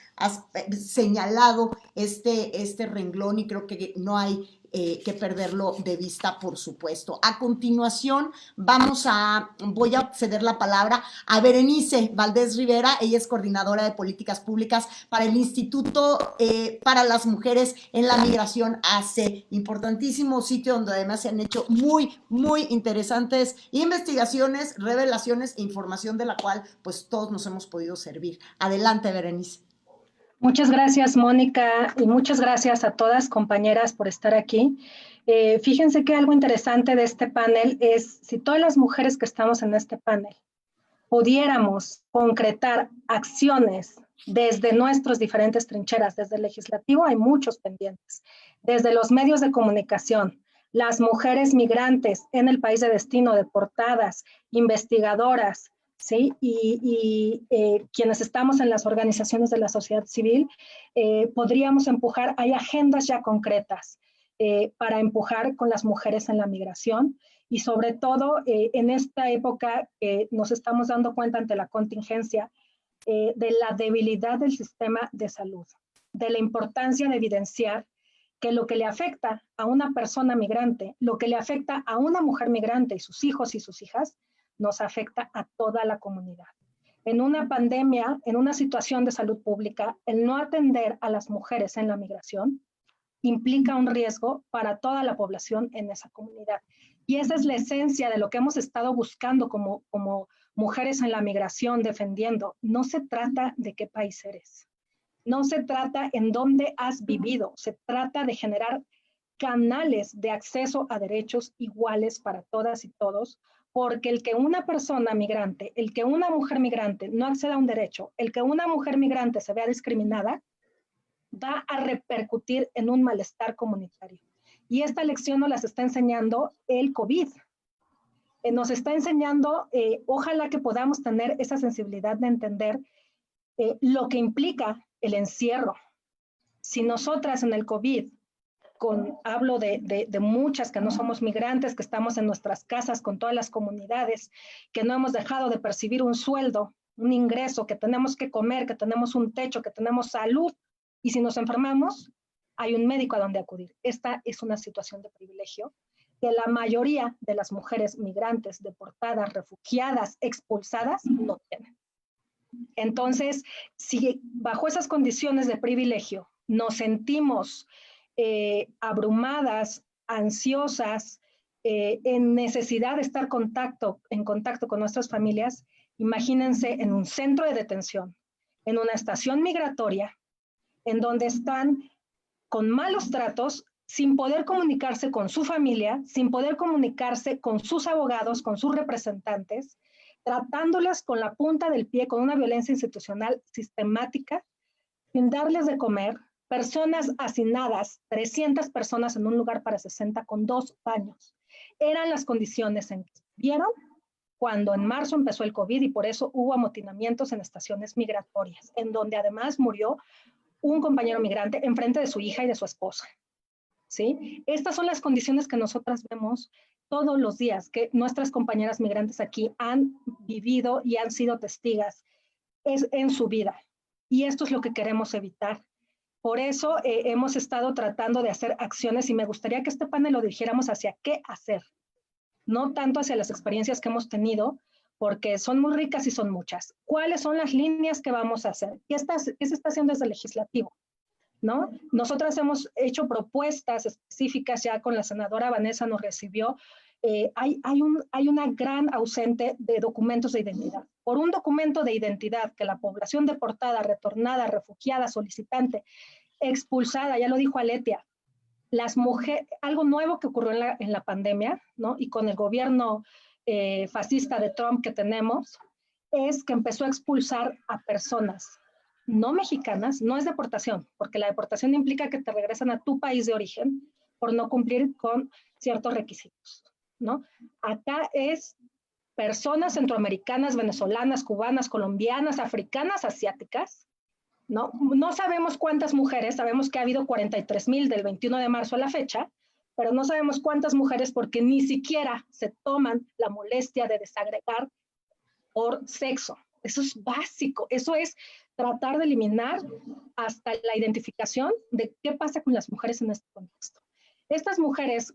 señalado este renglón, y creo que no hay que perderlo de vista, por supuesto. A continuación, voy a ceder la palabra a Berenice Valdés Rivera. Ella es coordinadora de políticas públicas para el Instituto para las Mujeres en la Migración AC, importantísimo sitio donde además se han hecho muy, muy interesantes investigaciones, revelaciones e información de la cual pues todos nos hemos podido servir. Adelante, Berenice. Muchas gracias, Mónica, y muchas gracias a todas compañeras por estar aquí. Fíjense que algo interesante de este panel es si todas las mujeres que estamos en este panel pudiéramos concretar acciones desde nuestras diferentes trincheras, desde el legislativo hay muchos pendientes, desde los medios de comunicación, las mujeres migrantes en el país de destino, deportadas, investigadoras, ¿sí? Y quienes estamos en las organizaciones de la sociedad civil, podríamos empujar, hay agendas ya concretas para empujar con las mujeres en la migración, y sobre todo en esta época nos estamos dando cuenta ante la contingencia de la debilidad del sistema de salud, de la importancia de evidenciar que lo que le afecta a una persona migrante, lo que le afecta a una mujer migrante y sus hijos y sus hijas, nos afecta a toda la comunidad. En una pandemia, en una situación de salud pública, el no atender a las mujeres en la migración implica un riesgo para toda la población en esa comunidad. Y esa es la esencia de lo que hemos estado buscando como mujeres en la migración, defendiendo. No se trata de qué país eres, no se trata en dónde has vivido, se trata de generar canales de acceso a derechos iguales para todas y todos, porque el que una persona migrante, el que una mujer migrante no acceda a un derecho, el que una mujer migrante se vea discriminada, va a repercutir en un malestar comunitario. Y esta lección nos las está enseñando el COVID. Nos está enseñando, ojalá que podamos tener esa sensibilidad de entender lo que implica el encierro. Si nosotras en el COVID, hablo de muchas que no somos migrantes, que estamos en nuestras casas con todas las comunidades, que no hemos dejado de percibir un sueldo, un ingreso, que tenemos que comer, que tenemos un techo, que tenemos salud, y si nos enfermamos, hay un médico a donde acudir. Esta es una situación de privilegio que la mayoría de las mujeres migrantes, deportadas, refugiadas, expulsadas, no tienen. Entonces, si bajo esas condiciones de privilegio nos sentimos abrumadas, ansiosas, en necesidad de estar en contacto con nuestras familias, imagínense en un centro de detención, en una estación migratoria, en donde están con malos tratos, sin poder comunicarse con su familia, sin poder comunicarse con sus abogados, con sus representantes, tratándolas con la punta del pie, con una violencia institucional sistemática, sin darles de comer, personas hacinadas, 300 personas en un lugar para 60 con 2 baños. Eran las condiciones en que vieron cuando en marzo empezó el COVID, y por eso hubo amotinamientos en estaciones migratorias, en donde además murió un compañero migrante enfrente de su hija y de su esposa. ¿Sí? Estas son las condiciones que nosotras vemos todos los días, que nuestras compañeras migrantes aquí han vivido y han sido testigas en su vida. Y esto es lo que queremos evitar. Por eso hemos estado tratando de hacer acciones, y me gustaría que este panel lo dirigiéramos hacia qué hacer, no tanto hacia las experiencias que hemos tenido, porque son muy ricas y son muchas. ¿Cuáles son las líneas que vamos a hacer? ¿Qué se está haciendo desde el legislativo? ¿no? Nosotras hemos hecho propuestas específicas, ya con la senadora Vanessa nos recibió. Hay una gran ausente de documentos de identidad. Por un documento de identidad que la población deportada, retornada, refugiada, solicitante, expulsada, ya lo dijo Aletia, las mujeres, algo nuevo que ocurrió en la pandemia, ¿no? Y con el gobierno fascista de Trump que tenemos, es que empezó a expulsar a personas no mexicanas. No es deportación, porque la deportación implica que te regresan a tu país de origen por no cumplir con ciertos requisitos, ¿no? Acá es personas centroamericanas, venezolanas, cubanas, colombianas, africanas, asiáticas, ¿no? No sabemos cuántas mujeres, sabemos que ha habido 43,000 del 21 de marzo a la fecha, pero no sabemos cuántas mujeres porque ni siquiera se toman la molestia de desagregar por sexo. Eso es básico, eso es tratar de eliminar hasta la identificación de qué pasa con las mujeres en este contexto. Estas mujeres,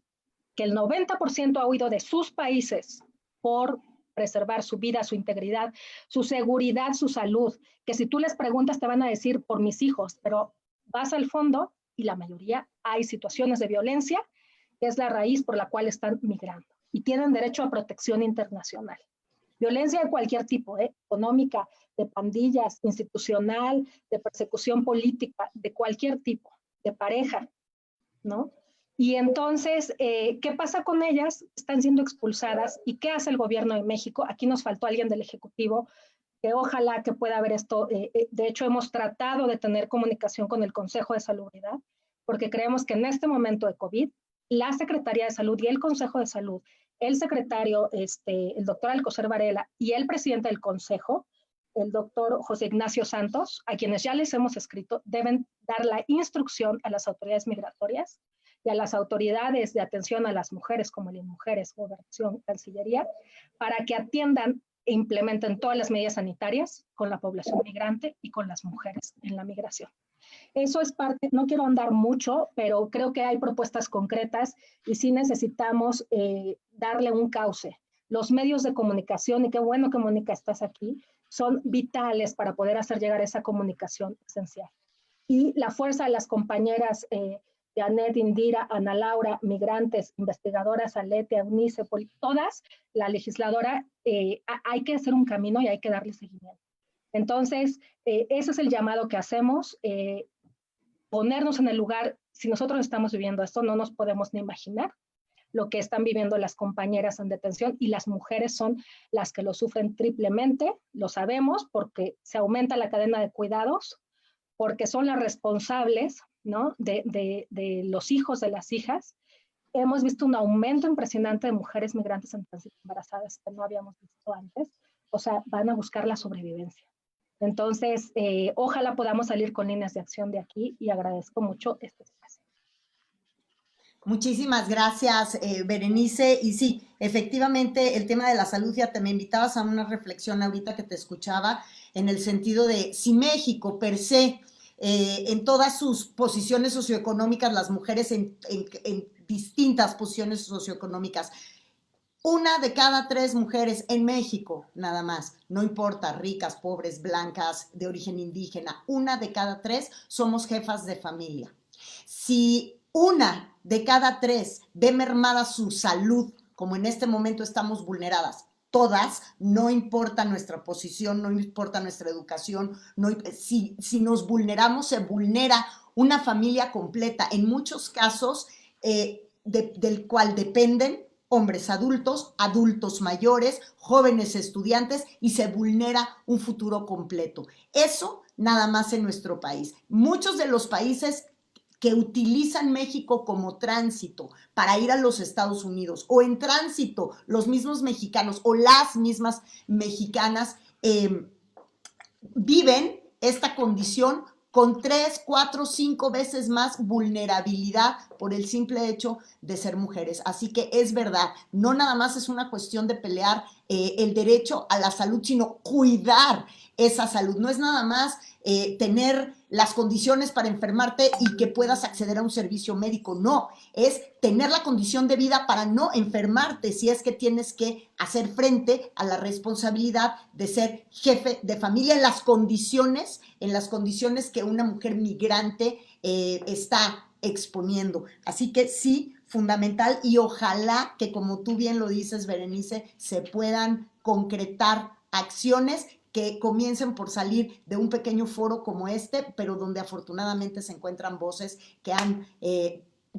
que el 90% ha huido de sus países por preservar su vida, su integridad, su seguridad, su salud, que si tú les preguntas te van a decir por mis hijos, pero vas al fondo y la mayoría hay situaciones de violencia, que es la raíz por la cual están migrando y tienen derecho a protección internacional. Violencia de cualquier tipo, económica, de pandillas, institucional, de persecución política, de cualquier tipo, de pareja, ¿no? Y entonces, ¿qué pasa con ellas? Están siendo expulsadas. ¿Y qué hace el gobierno de México? Aquí nos faltó alguien del Ejecutivo, que ojalá que pueda ver esto. De hecho, hemos tratado de tener comunicación con el Consejo de Salubridad, porque creemos que en este momento de COVID, la Secretaría de Salud y el Consejo de Salud, el secretario, el doctor Alcocer Varela, y el presidente del Consejo, el doctor José Ignacio Santos, a quienes ya les hemos escrito, deben dar la instrucción a las autoridades migratorias y a las autoridades de atención a las mujeres, como el INMujeres, Gobernación, Cancillería, para que atiendan e implementen todas las medidas sanitarias con la población migrante y con las mujeres en la migración. Eso es parte, no quiero andar mucho, pero creo que hay propuestas concretas y sí necesitamos darle un cauce. Los medios de comunicación, y qué bueno que Mónica estás aquí, son vitales para poder hacer llegar esa comunicación esencial. Y la fuerza de las compañeras Janet, Indira, Ana Laura, migrantes, investigadoras, Aletia, Eunice, todas, la legisladora, hay que hacer un camino y hay que darle seguimiento. Entonces, ese es el llamado que hacemos, ponernos en el lugar. Si nosotros estamos viviendo esto, no nos podemos ni imaginar lo que están viviendo las compañeras en detención, y las mujeres son las que lo sufren triplemente, lo sabemos, porque se aumenta la cadena de cuidados, porque son las responsables, ¿no?, de los hijos, de las hijas. Hemos visto un aumento impresionante de mujeres migrantes en tránsito embarazadas que no habíamos visto antes. O sea, van a buscar la sobrevivencia. Entonces, ojalá podamos salir con líneas de acción de aquí, y agradezco mucho este espacio. Muchísimas gracias, Berenice. Y sí, efectivamente, el tema de la salud, ya te me invitabas a una reflexión ahorita que te escuchaba, en el sentido de si México per se, en todas sus posiciones socioeconómicas, las mujeres en distintas posiciones socioeconómicas, 1 de cada 3 mujeres en México, nada más, no importa, ricas, pobres, blancas, de origen indígena, 1 de cada 3 somos jefas de familia. Si 1 de cada 3 ve mermada su salud, como en este momento estamos vulneradas, todas, no importa nuestra posición, no importa nuestra educación, si nos vulneramos, se vulnera una familia completa, en muchos casos del cual dependen hombres adultos, adultos mayores, jóvenes estudiantes, y se vulnera un futuro completo. Eso nada más en nuestro país. Muchos de los países que utilizan México como tránsito para ir a los Estados Unidos, o en tránsito los mismos mexicanos o las mismas mexicanas viven esta condición con 3, 4, 5 veces más vulnerabilidad por el simple hecho de ser mujeres. Así que es verdad, no nada más es una cuestión de pelear el derecho a la salud, sino cuidar esa salud. No es nada más tener las condiciones para enfermarte y que puedas acceder a un servicio médico, no, es tener la condición de vida para no enfermarte si es que tienes que hacer frente a la responsabilidad de ser jefe de familia en las condiciones que una mujer migrante está exponiendo. Así que sí, fundamental, y ojalá que, como tú bien lo dices, Berenice, se puedan concretar acciones que comiencen por salir de un pequeño foro como este, pero donde afortunadamente se encuentran voces que han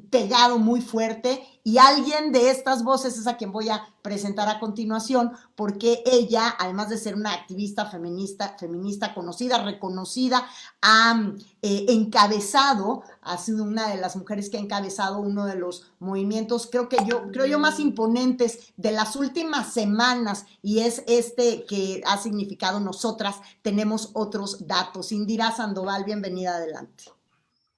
pegado muy fuerte, y alguien de estas voces es a quien voy a presentar a continuación, porque ella, además de ser una activista feminista conocida, reconocida, ha encabezado, ha sido una de las mujeres que ha encabezado uno de los movimientos, creo yo más imponentes de las últimas semanas, y es este que ha significado Nosotras Tenemos Otros Datos. Indira Sandoval, bienvenida, adelante.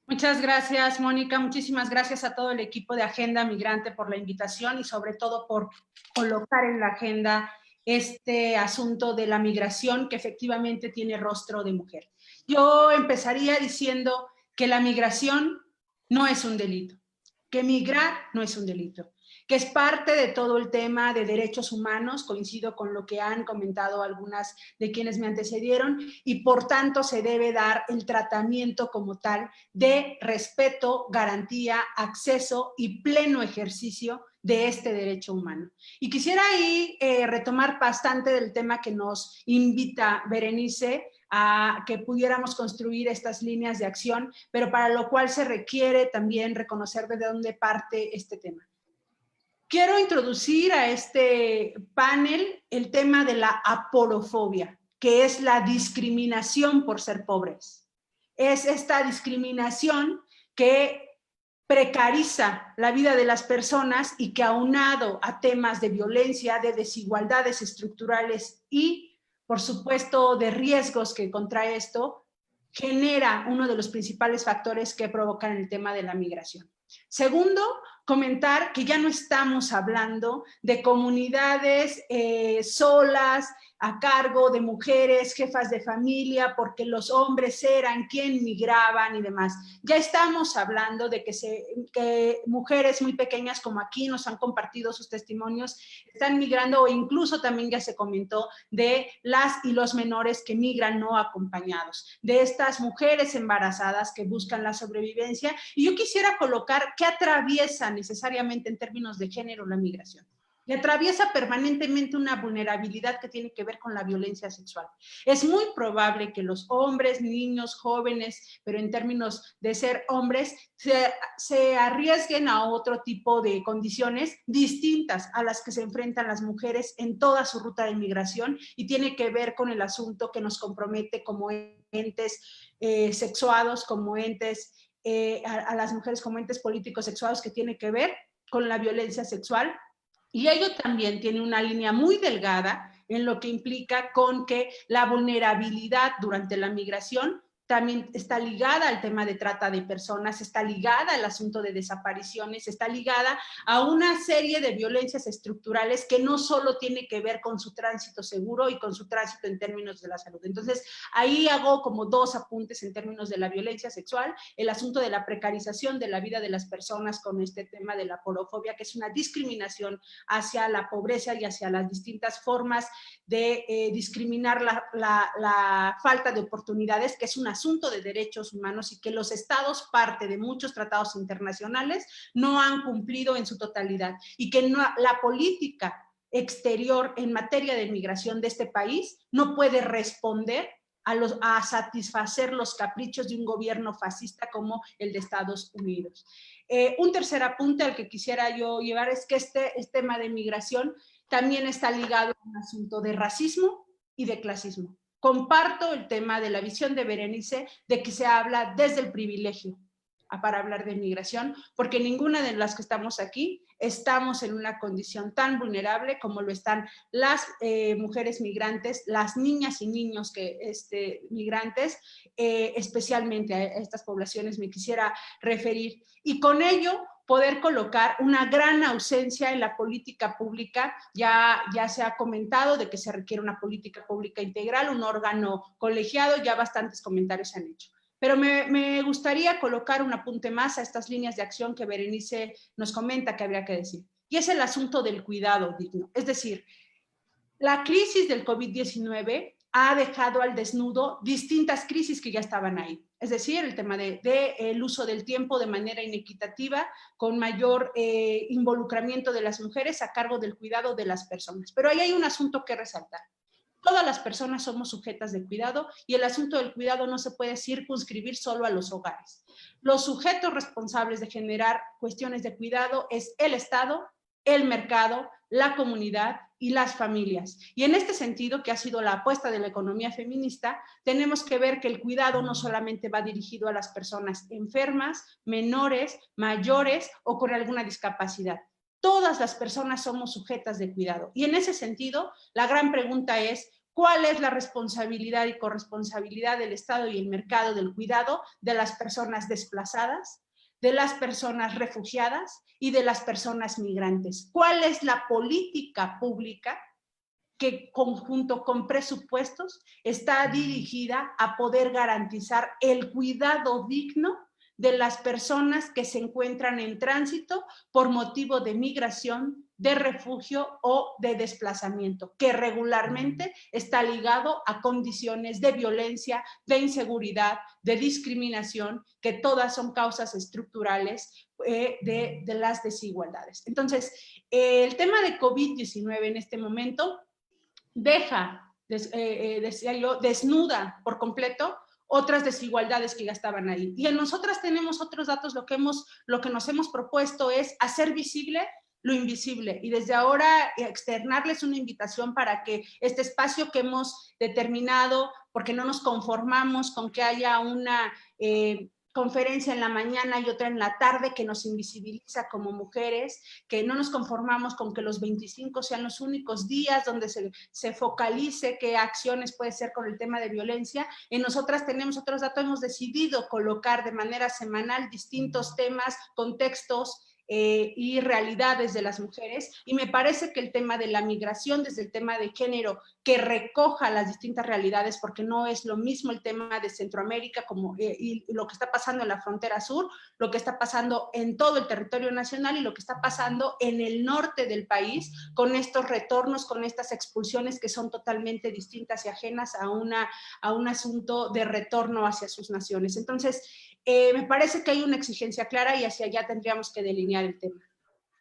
Muchas gracias, Mónica. Muchísimas gracias a todo el equipo de Agenda Migrante por la invitación y sobre todo por colocar en la agenda este asunto de la migración que efectivamente tiene rostro de mujer. Yo empezaría diciendo que la migración no es un delito, que migrar no es un delito, que es parte de todo el tema de derechos humanos, coincido con lo que han comentado algunas de quienes me antecedieron, y por tanto se debe dar el tratamiento como tal de respeto, garantía, acceso y pleno ejercicio de este derecho humano. Y quisiera ahí retomar bastante del tema que nos invita Berenice, a que pudiéramos construir estas líneas de acción, pero para lo cual se requiere también reconocer de dónde parte este tema. Quiero introducir a este panel el tema de la aporofobia, que es la discriminación por ser pobres. Es esta discriminación que precariza la vida de las personas y que, aunado a temas de violencia, de desigualdades estructurales y, por supuesto, de riesgos que contrae esto, genera uno de los principales factores que provocan el tema de la migración. Segundo, comentar que ya no estamos hablando de comunidades solas, a cargo de mujeres, jefas de familia, porque los hombres eran quien migraban y demás. Ya estamos hablando de que mujeres muy pequeñas, como aquí nos han compartido sus testimonios, están migrando, o incluso también ya se comentó de las y los menores que migran no acompañados, de estas mujeres embarazadas que buscan la sobrevivencia. Y yo quisiera colocar qué atraviesa necesariamente en términos de género la migración. Y atraviesa permanentemente una vulnerabilidad que tiene que ver con la violencia sexual. Es muy probable que los hombres, niños, jóvenes, pero en términos de ser hombres, se arriesguen a otro tipo de condiciones distintas a las que se enfrentan las mujeres en toda su ruta de migración, y tiene que ver con el asunto que nos compromete como entes sexuados, como entes, a las mujeres como entes políticos sexuados, que tiene que ver con la violencia sexual. Y ello también tiene una línea muy delgada en lo que implica con que la vulnerabilidad durante la migración también está ligada al tema de trata de personas, está ligada al asunto de desapariciones, está ligada a una serie de violencias estructurales que no solo tiene que ver con su tránsito seguro y con su tránsito en términos de la salud. Entonces, ahí hago como dos apuntes en términos de la violencia sexual, el asunto de la precarización de la vida de las personas con este tema de la aporofobia, que es una discriminación hacia la pobreza y hacia las distintas formas de discriminar la falta de oportunidades, que es un asunto de derechos humanos y que los estados, parte de muchos tratados internacionales, no han cumplido en su totalidad, y que la política exterior en materia de migración de este país no puede responder a satisfacer los caprichos de un gobierno fascista como el de Estados Unidos. Un tercer apunte al que quisiera yo llevar es que este tema de migración también está ligado a un asunto de racismo y de clasismo. Comparto el tema de la visión de Berenice de que se habla desde el privilegio para hablar de migración, porque ninguna de las que estamos aquí estamos en una condición tan vulnerable como lo están las mujeres migrantes, las niñas y niños migrantes, especialmente a estas poblaciones me quisiera referir. Y con ello poder colocar una gran ausencia en la política pública. Ya se ha comentado de que se requiere una política pública integral, un órgano colegiado, ya bastantes comentarios se han hecho. Pero me gustaría colocar un apunte más a estas líneas de acción que Berenice nos comenta que habría que decir. Y es el asunto del cuidado digno. Es decir, la crisis del COVID-19 ha dejado al desnudo distintas crisis que ya estaban ahí. Es decir, el tema de el uso del tiempo de manera inequitativa, con mayor involucramiento de las mujeres a cargo del cuidado de las personas. Pero ahí hay un asunto que resaltar. Todas las personas somos sujetas de cuidado y el asunto del cuidado no se puede circunscribir solo a los hogares. Los sujetos responsables de generar cuestiones de cuidado es el Estado, el mercado, la comunidad y las familias. Y en este sentido, que ha sido la apuesta de la economía feminista, tenemos que ver que el cuidado no solamente va dirigido a las personas enfermas, menores, mayores o con alguna discapacidad. Todas las personas somos sujetas de cuidado. Y en ese sentido, la gran pregunta es, ¿cuál es la responsabilidad y corresponsabilidad del Estado y el mercado del cuidado de las personas desplazadas, de las personas refugiadas y de las personas migrantes? ¿Cuál es la política pública que, conjunto con presupuestos, está dirigida a poder garantizar el cuidado digno de las personas que se encuentran en tránsito por motivo de migración, de refugio o de desplazamiento, que regularmente está ligado a condiciones de violencia, de inseguridad, de discriminación, que todas son causas estructurales de las desigualdades? Entonces, el tema de COVID-19 en este momento deja, decía yo, desnuda por completo otras desigualdades que ya estaban ahí. Y en nosotras tenemos otros datos, lo que nos hemos propuesto es hacer visible lo invisible y desde ahora externarles una invitación para que este espacio que hemos determinado, porque no nos conformamos con que haya una conferencia en la mañana y otra en la tarde que nos invisibiliza como mujeres, que no nos conformamos con que los 25 sean los únicos días donde se focalice qué acciones puede ser con el tema de violencia. En nosotras tenemos otros datos, hemos decidido colocar de manera semanal distintos temas, contextos, y realidades de las mujeres, y me parece que el tema de la migración desde el tema de género que recoja las distintas realidades, porque no es lo mismo el tema de Centroamérica como, y lo que está pasando en la frontera sur, lo que está pasando en todo el territorio nacional y lo que está pasando en el norte del país con estos retornos, con estas expulsiones que son totalmente distintas y ajenas a un asunto de retorno hacia sus naciones. Entonces, me parece que hay una exigencia clara y hacia allá tendríamos que delinear el tema.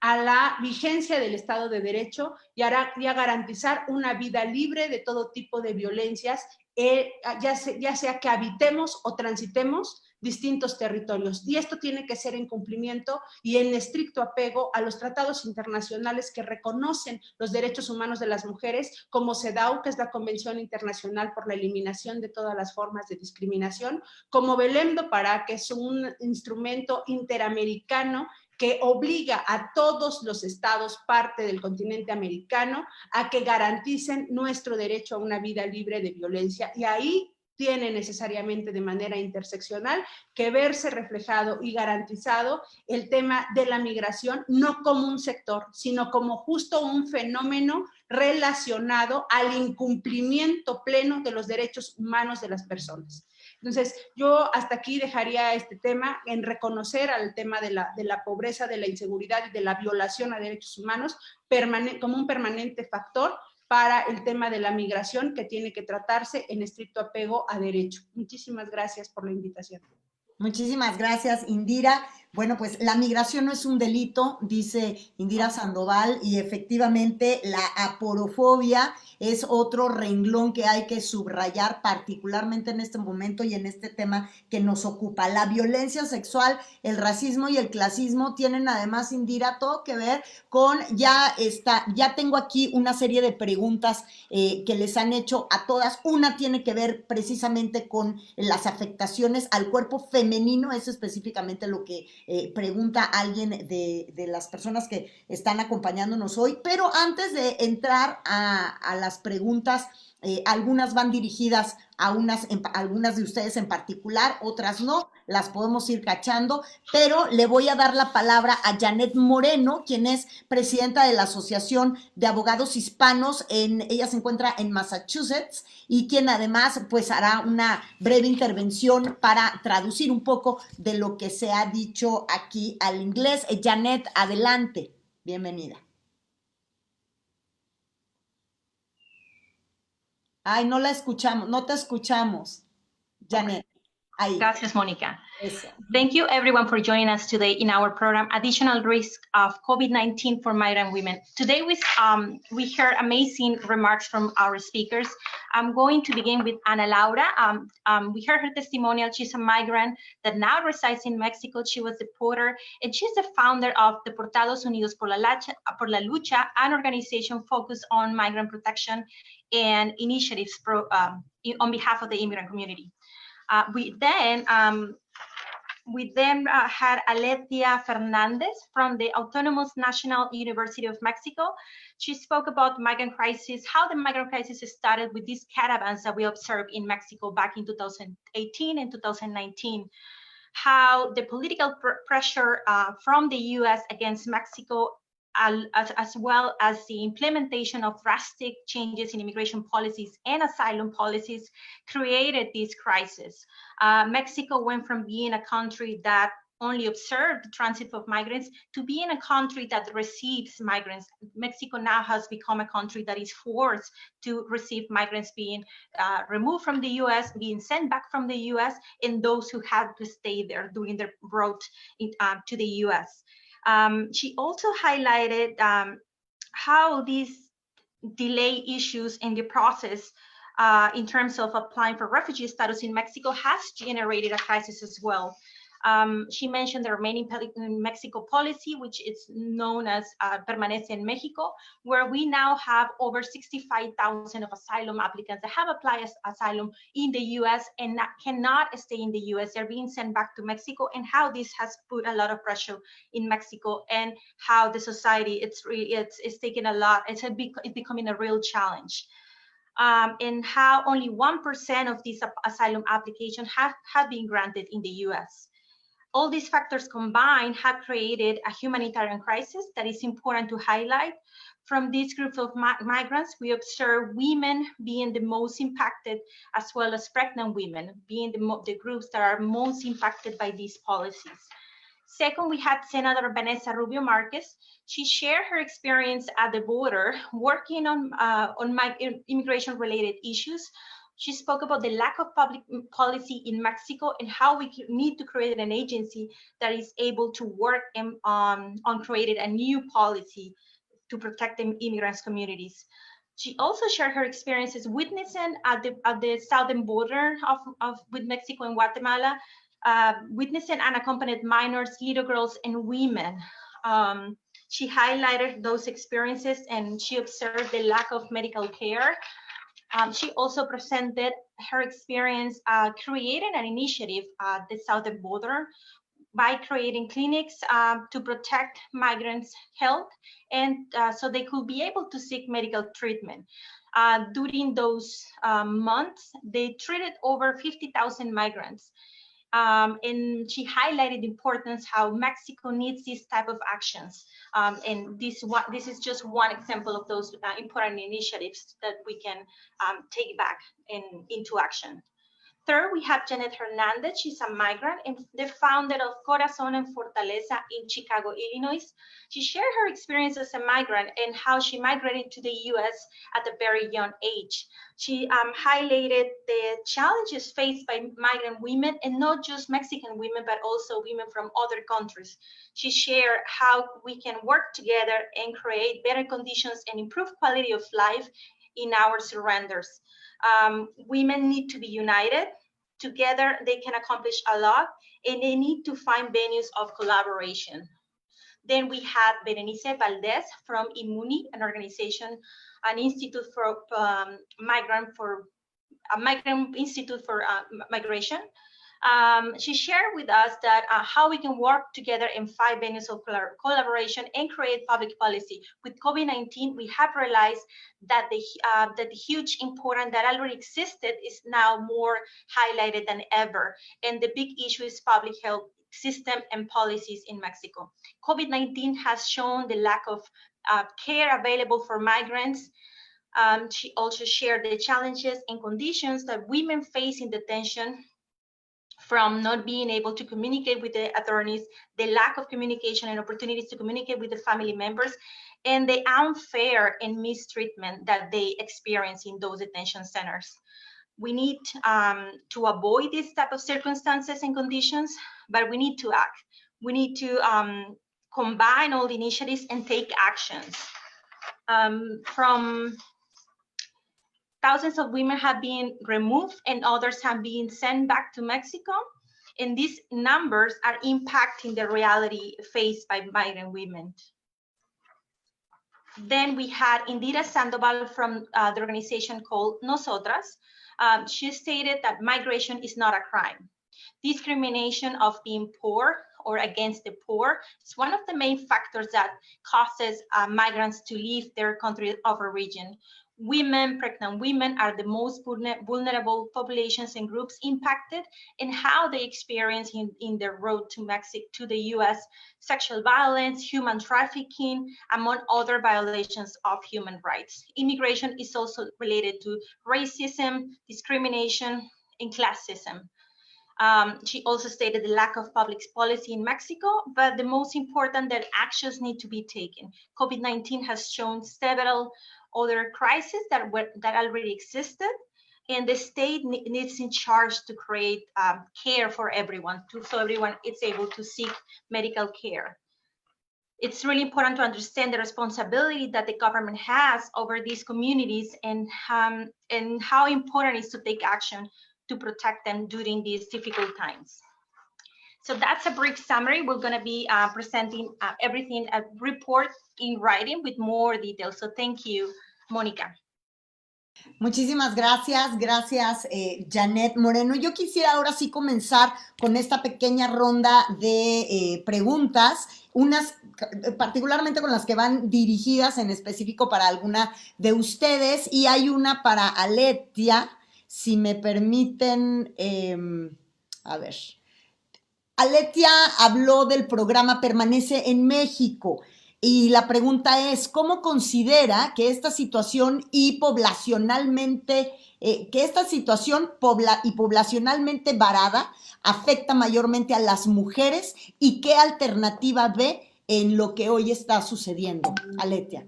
A la vigencia del Estado de Derecho y a garantizar una vida libre de todo tipo de violencias, ya sea que habitemos o transitemos distintos territorios. Y esto tiene que ser en cumplimiento y en estricto apego a los tratados internacionales que reconocen los derechos humanos de las mujeres, como CEDAW, que es la Convención Internacional por la Eliminación de todas las formas de discriminación, como Belém do Pará, que es un instrumento interamericano que obliga a todos los estados parte del continente americano a que garanticen nuestro derecho a una vida libre de violencia. Y ahí tiene necesariamente de manera interseccional que verse reflejado y garantizado el tema de la migración, no como un sector, sino como justo un fenómeno relacionado al incumplimiento pleno de los derechos humanos de las personas. Entonces, yo hasta aquí dejaría este tema en reconocer al tema de la pobreza, de la inseguridad y de la violación a derechos humanos como un permanente factor para el tema de la migración que tiene que tratarse en estricto apego a derecho. Muchísimas gracias por la invitación. Muchísimas gracias, Indira. Bueno, pues la migración no es un delito, dice Indira Sandoval, y efectivamente la aporofobia es otro renglón que hay que subrayar particularmente en este momento y en este tema que nos ocupa. La violencia sexual, el racismo y el clasismo tienen además, Indira, todo que ver con, ya tengo aquí una serie de preguntas que les han hecho a todas. Una tiene que ver precisamente con las afectaciones al cuerpo femenino, es específicamente lo que pregunta alguien de las personas que están acompañándonos hoy, pero antes de entrar a las preguntas, algunas van dirigidas a algunas de ustedes en particular, otras no, las podemos ir cachando, pero le voy a dar la palabra a Janet Moreno, quien es presidenta de la Asociación de Abogados Hispanos, ella se encuentra en Massachusetts, y quien además pues hará una breve intervención para traducir un poco de lo que se ha dicho aquí al inglés. Janet, adelante, bienvenida. Ay, no la escuchamos, no te escuchamos, Janet. Ahí. Gracias, Mónica. Eso. Thank you everyone for joining us today in our program, Additional Risk of COVID-19 for Migrant Women. Today we heard amazing remarks from our speakers. I'm going to begin with Ana Laura. We heard her testimonial. She's a migrant that now resides in Mexico. She was deported, and she's the founder of Deportados Unidos por la Lucha, an organization focused on migrant protection and initiatives on behalf of the immigrant community. We then had Aletia Fernandez from the Autonomous National University of Mexico. She spoke about migrant crisis, how the migrant crisis started with these caravans that we observed in Mexico back in 2018 and 2019, how the political pressure from the US against Mexico, as well as the implementation of drastic changes in immigration policies and asylum policies, created this crisis. Mexico went from being a country that only observed the transit of migrants to being a country that receives migrants. Mexico now has become a country that is forced to receive migrants being removed from the US, being sent back from the US, and those who have to stay there during their road to the US. She also highlighted how these delay issues in the process in terms of applying for refugee status in Mexico has generated a crisis as well. She mentioned the remaining in Mexico policy, which is known as Permanece en Mexico, where we now have over 65,000 of asylum applicants that have applied as asylum in the US and cannot stay in the US. They're being sent back to Mexico, and how this has put a lot of pressure in Mexico, and how the society, it's taken a lot, it's becoming a real challenge. And how only 1% of these asylum applications have been granted in the US. All these factors combined have created a humanitarian crisis that is important to highlight. From this group of migrants, we observe women being the most impacted, as well as pregnant women being the groups that are most impacted by these policies. Second, we had Senator Vanessa Rubio Marquez. She shared her experience at the border working on immigration-related issues. She spoke about the lack of public policy in Mexico and how we need to create an agency that is able to work on creating a new policy to protect the immigrants' communities. She also shared her experiences witnessing at the southern border with Mexico and Guatemala, witnessing unaccompanied minors, little girls, and women. She highlighted those experiences, and she observed the lack of medical care. She also presented her experience creating an initiative at the southern border by creating clinics to protect migrants' health, and so they could be able to seek medical treatment. During those months, they treated over 50,000 migrants. And she highlighted the importance how Mexico needs this type of actions. And this is just one example of those important initiatives that we can take back into action. Third, we have Janet Hernandez. She's a migrant and the founder of Corazón en Fortaleza in Chicago, Illinois. She shared her experience as a migrant and how she migrated to the US at a very young age. She highlighted the challenges faced by migrant women, and not just Mexican women, but also women from other countries. She shared how we can work together and create better conditions and improve quality of life in our surrenders. Women need to be united. Together, they can accomplish a lot, and they need to find venues of collaboration. Then we had Berenice Valdez from IMUNI, an organization, an institute for migrant institute for migration. She shared with us that how we can work together in 5 venues of collaboration and create public policy. With COVID-19, we have realized that the huge importance that already existed is now more highlighted than ever. And the big issue is public health system and policies in Mexico. COVID-19 has shown the lack of care available for migrants. She also shared the challenges and conditions that women face in detention, from not being able to communicate with the attorneys, the lack of communication and opportunities to communicate with the family members, and the unfair and mistreatment that they experience in those detention centers. We need to avoid this type of circumstances and conditions, but we need to act. We need to combine all the initiatives and take actions. From thousands of women have been removed and others have been sent back to Mexico. And these numbers are impacting the reality faced by migrant women. Then we had Indira Sandoval from the organization called Nosotras. She stated that migration is not a crime. Discrimination of being poor or against the poor is one of the main factors that causes migrants to leave their country of origin. Women, pregnant women are the most vulnerable populations and groups impacted in how they experience in their road to Mexico, to the US, sexual violence, human trafficking, among other violations of human rights. Immigration is also related to racism, discrimination, and classism. She also stated the lack of public policy in Mexico, but the most important that actions need to be taken. COVID-19 has shown several other crises that already existed, and the state needs in charge to create care for everyone, so everyone is able to seek medical care. It's really important to understand the responsibility that the government has over these communities and how important it is to take action to protect them during these difficult times. So that's a brief summary. We're going to be presenting everything, a report in writing with more details. So thank you, Mónica. Muchísimas gracias, Janet Moreno. Yo quisiera ahora sí comenzar con esta pequeña ronda de preguntas, unas particularmente con las que van dirigidas en específico para alguna de ustedes, y hay una para Aletia, si me permiten, a ver. Aletia habló del programa Permanece en México. Y la pregunta es, ¿cómo considera que esta situación poblacionalmente varada afecta mayormente a las mujeres y qué alternativa ve en lo que hoy está sucediendo? Aletia.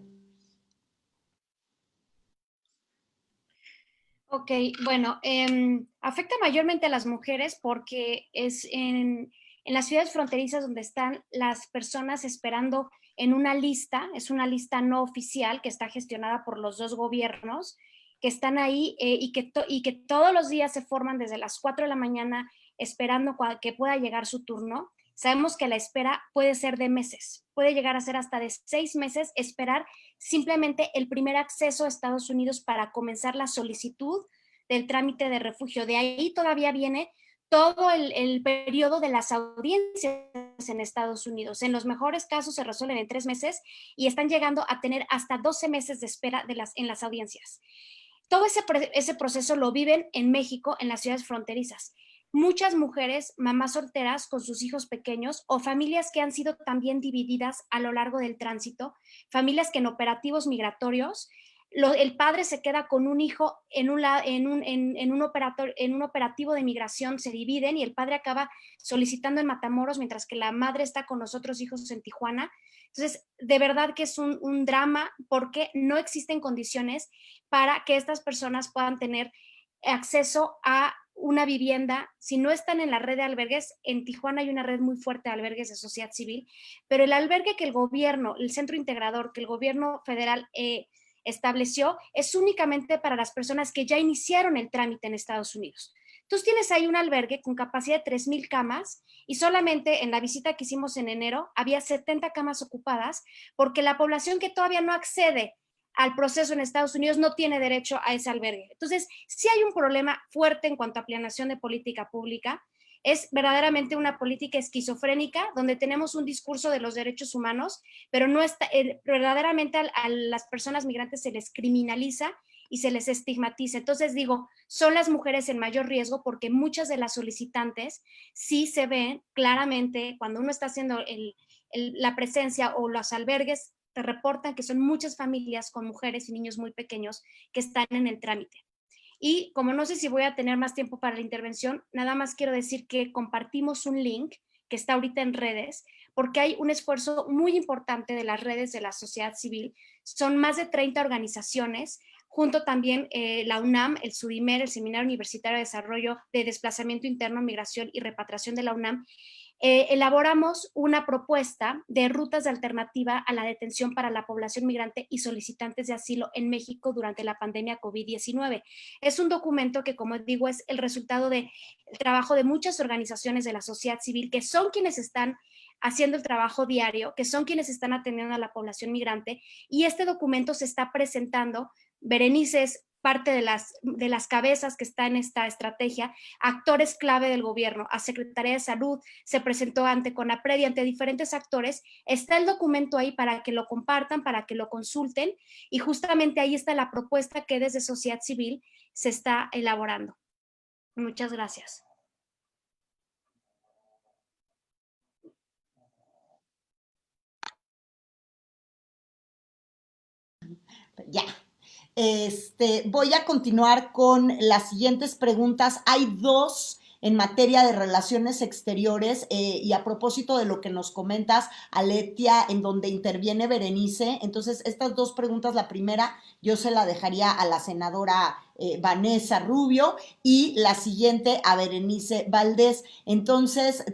Ok, bueno, afecta mayormente a las mujeres porque es en las ciudades fronterizas donde están las personas esperando en una lista, es una lista no oficial que está gestionada por los dos gobiernos, que están ahí y que todos los días se forman desde las 4 de la mañana esperando que pueda llegar su turno. Sabemos que la espera puede ser de meses, puede llegar a ser hasta de 6 meses esperar simplemente el primer acceso a Estados Unidos para comenzar la solicitud del trámite de refugio. De ahí todavía viene todo el periodo de las audiencias en Estados Unidos. En los mejores casos se resuelven en 3 meses y están llegando a tener hasta 12 meses de espera en las audiencias. Todo ese proceso lo viven en México, en las ciudades fronterizas. Muchas mujeres, mamás solteras con sus hijos pequeños o familias que han sido también divididas a lo largo del tránsito, familias que en operativos migratorios, el padre se queda con un hijo en un operativo de migración, se dividen y el padre acaba solicitando en Matamoros mientras que la madre está con los otros hijos en Tijuana. Entonces, de verdad que es un drama porque no existen condiciones para que estas personas puedan tener acceso a una vivienda. Si no están en la red de albergues, en Tijuana hay una red muy fuerte de albergues de sociedad civil, pero el albergue que el gobierno, el centro integrador que el gobierno federal estableció es únicamente para las personas que ya iniciaron el trámite en Estados Unidos. Entonces tienes ahí un albergue con capacidad de 3,000 camas y solamente en la visita que hicimos en enero había 70 camas ocupadas porque la población que todavía no accede al proceso en Estados Unidos no tiene derecho a ese albergue. Entonces, sí hay un problema fuerte en cuanto a planeación de política pública. Es verdaderamente una política esquizofrénica donde tenemos un discurso de los derechos humanos, pero no está, verdaderamente a las personas migrantes se les criminaliza y se les estigmatiza. Entonces digo, son las mujeres en mayor riesgo porque muchas de las solicitantes sí se ven claramente cuando uno está haciendo la presencia o los albergues, te reportan que son muchas familias con mujeres y niños muy pequeños que están en el trámite. Y como no sé si voy a tener más tiempo para la intervención, nada más quiero decir que compartimos un link que está ahorita en redes, porque hay un esfuerzo muy importante de las redes de la sociedad civil. Son más de 30 organizaciones junto también la UNAM, el SUDIMER, el Seminario Universitario de Desarrollo de Desplazamiento Interno, Migración y Repatriación de la UNAM, elaboramos una propuesta de rutas de alternativa a la detención para la población migrante y solicitantes de asilo en México durante la pandemia COVID-19. Es un documento que, como digo, es el resultado del trabajo de muchas organizaciones de la sociedad civil, que son quienes están haciendo el trabajo diario, que son quienes están atendiendo a la población migrante, y este documento se está presentando. Berenice es parte de las cabezas que está en esta estrategia, actores clave del gobierno, a Secretaría de Salud, se presentó ante CONAPRED y ante diferentes actores. Está el documento ahí para que lo compartan, para que lo consulten, y justamente ahí está la propuesta que desde sociedad civil se está elaborando. Muchas gracias. Ya. Voy a continuar con las siguientes preguntas. Hay dos en materia de relaciones exteriores y a propósito de lo que nos comentas, Aletia, en donde interviene Berenice. Entonces, estas dos preguntas, la primera yo se la dejaría a la senadora Vanessa Rubio y la siguiente a Berenice Valdés. Entonces,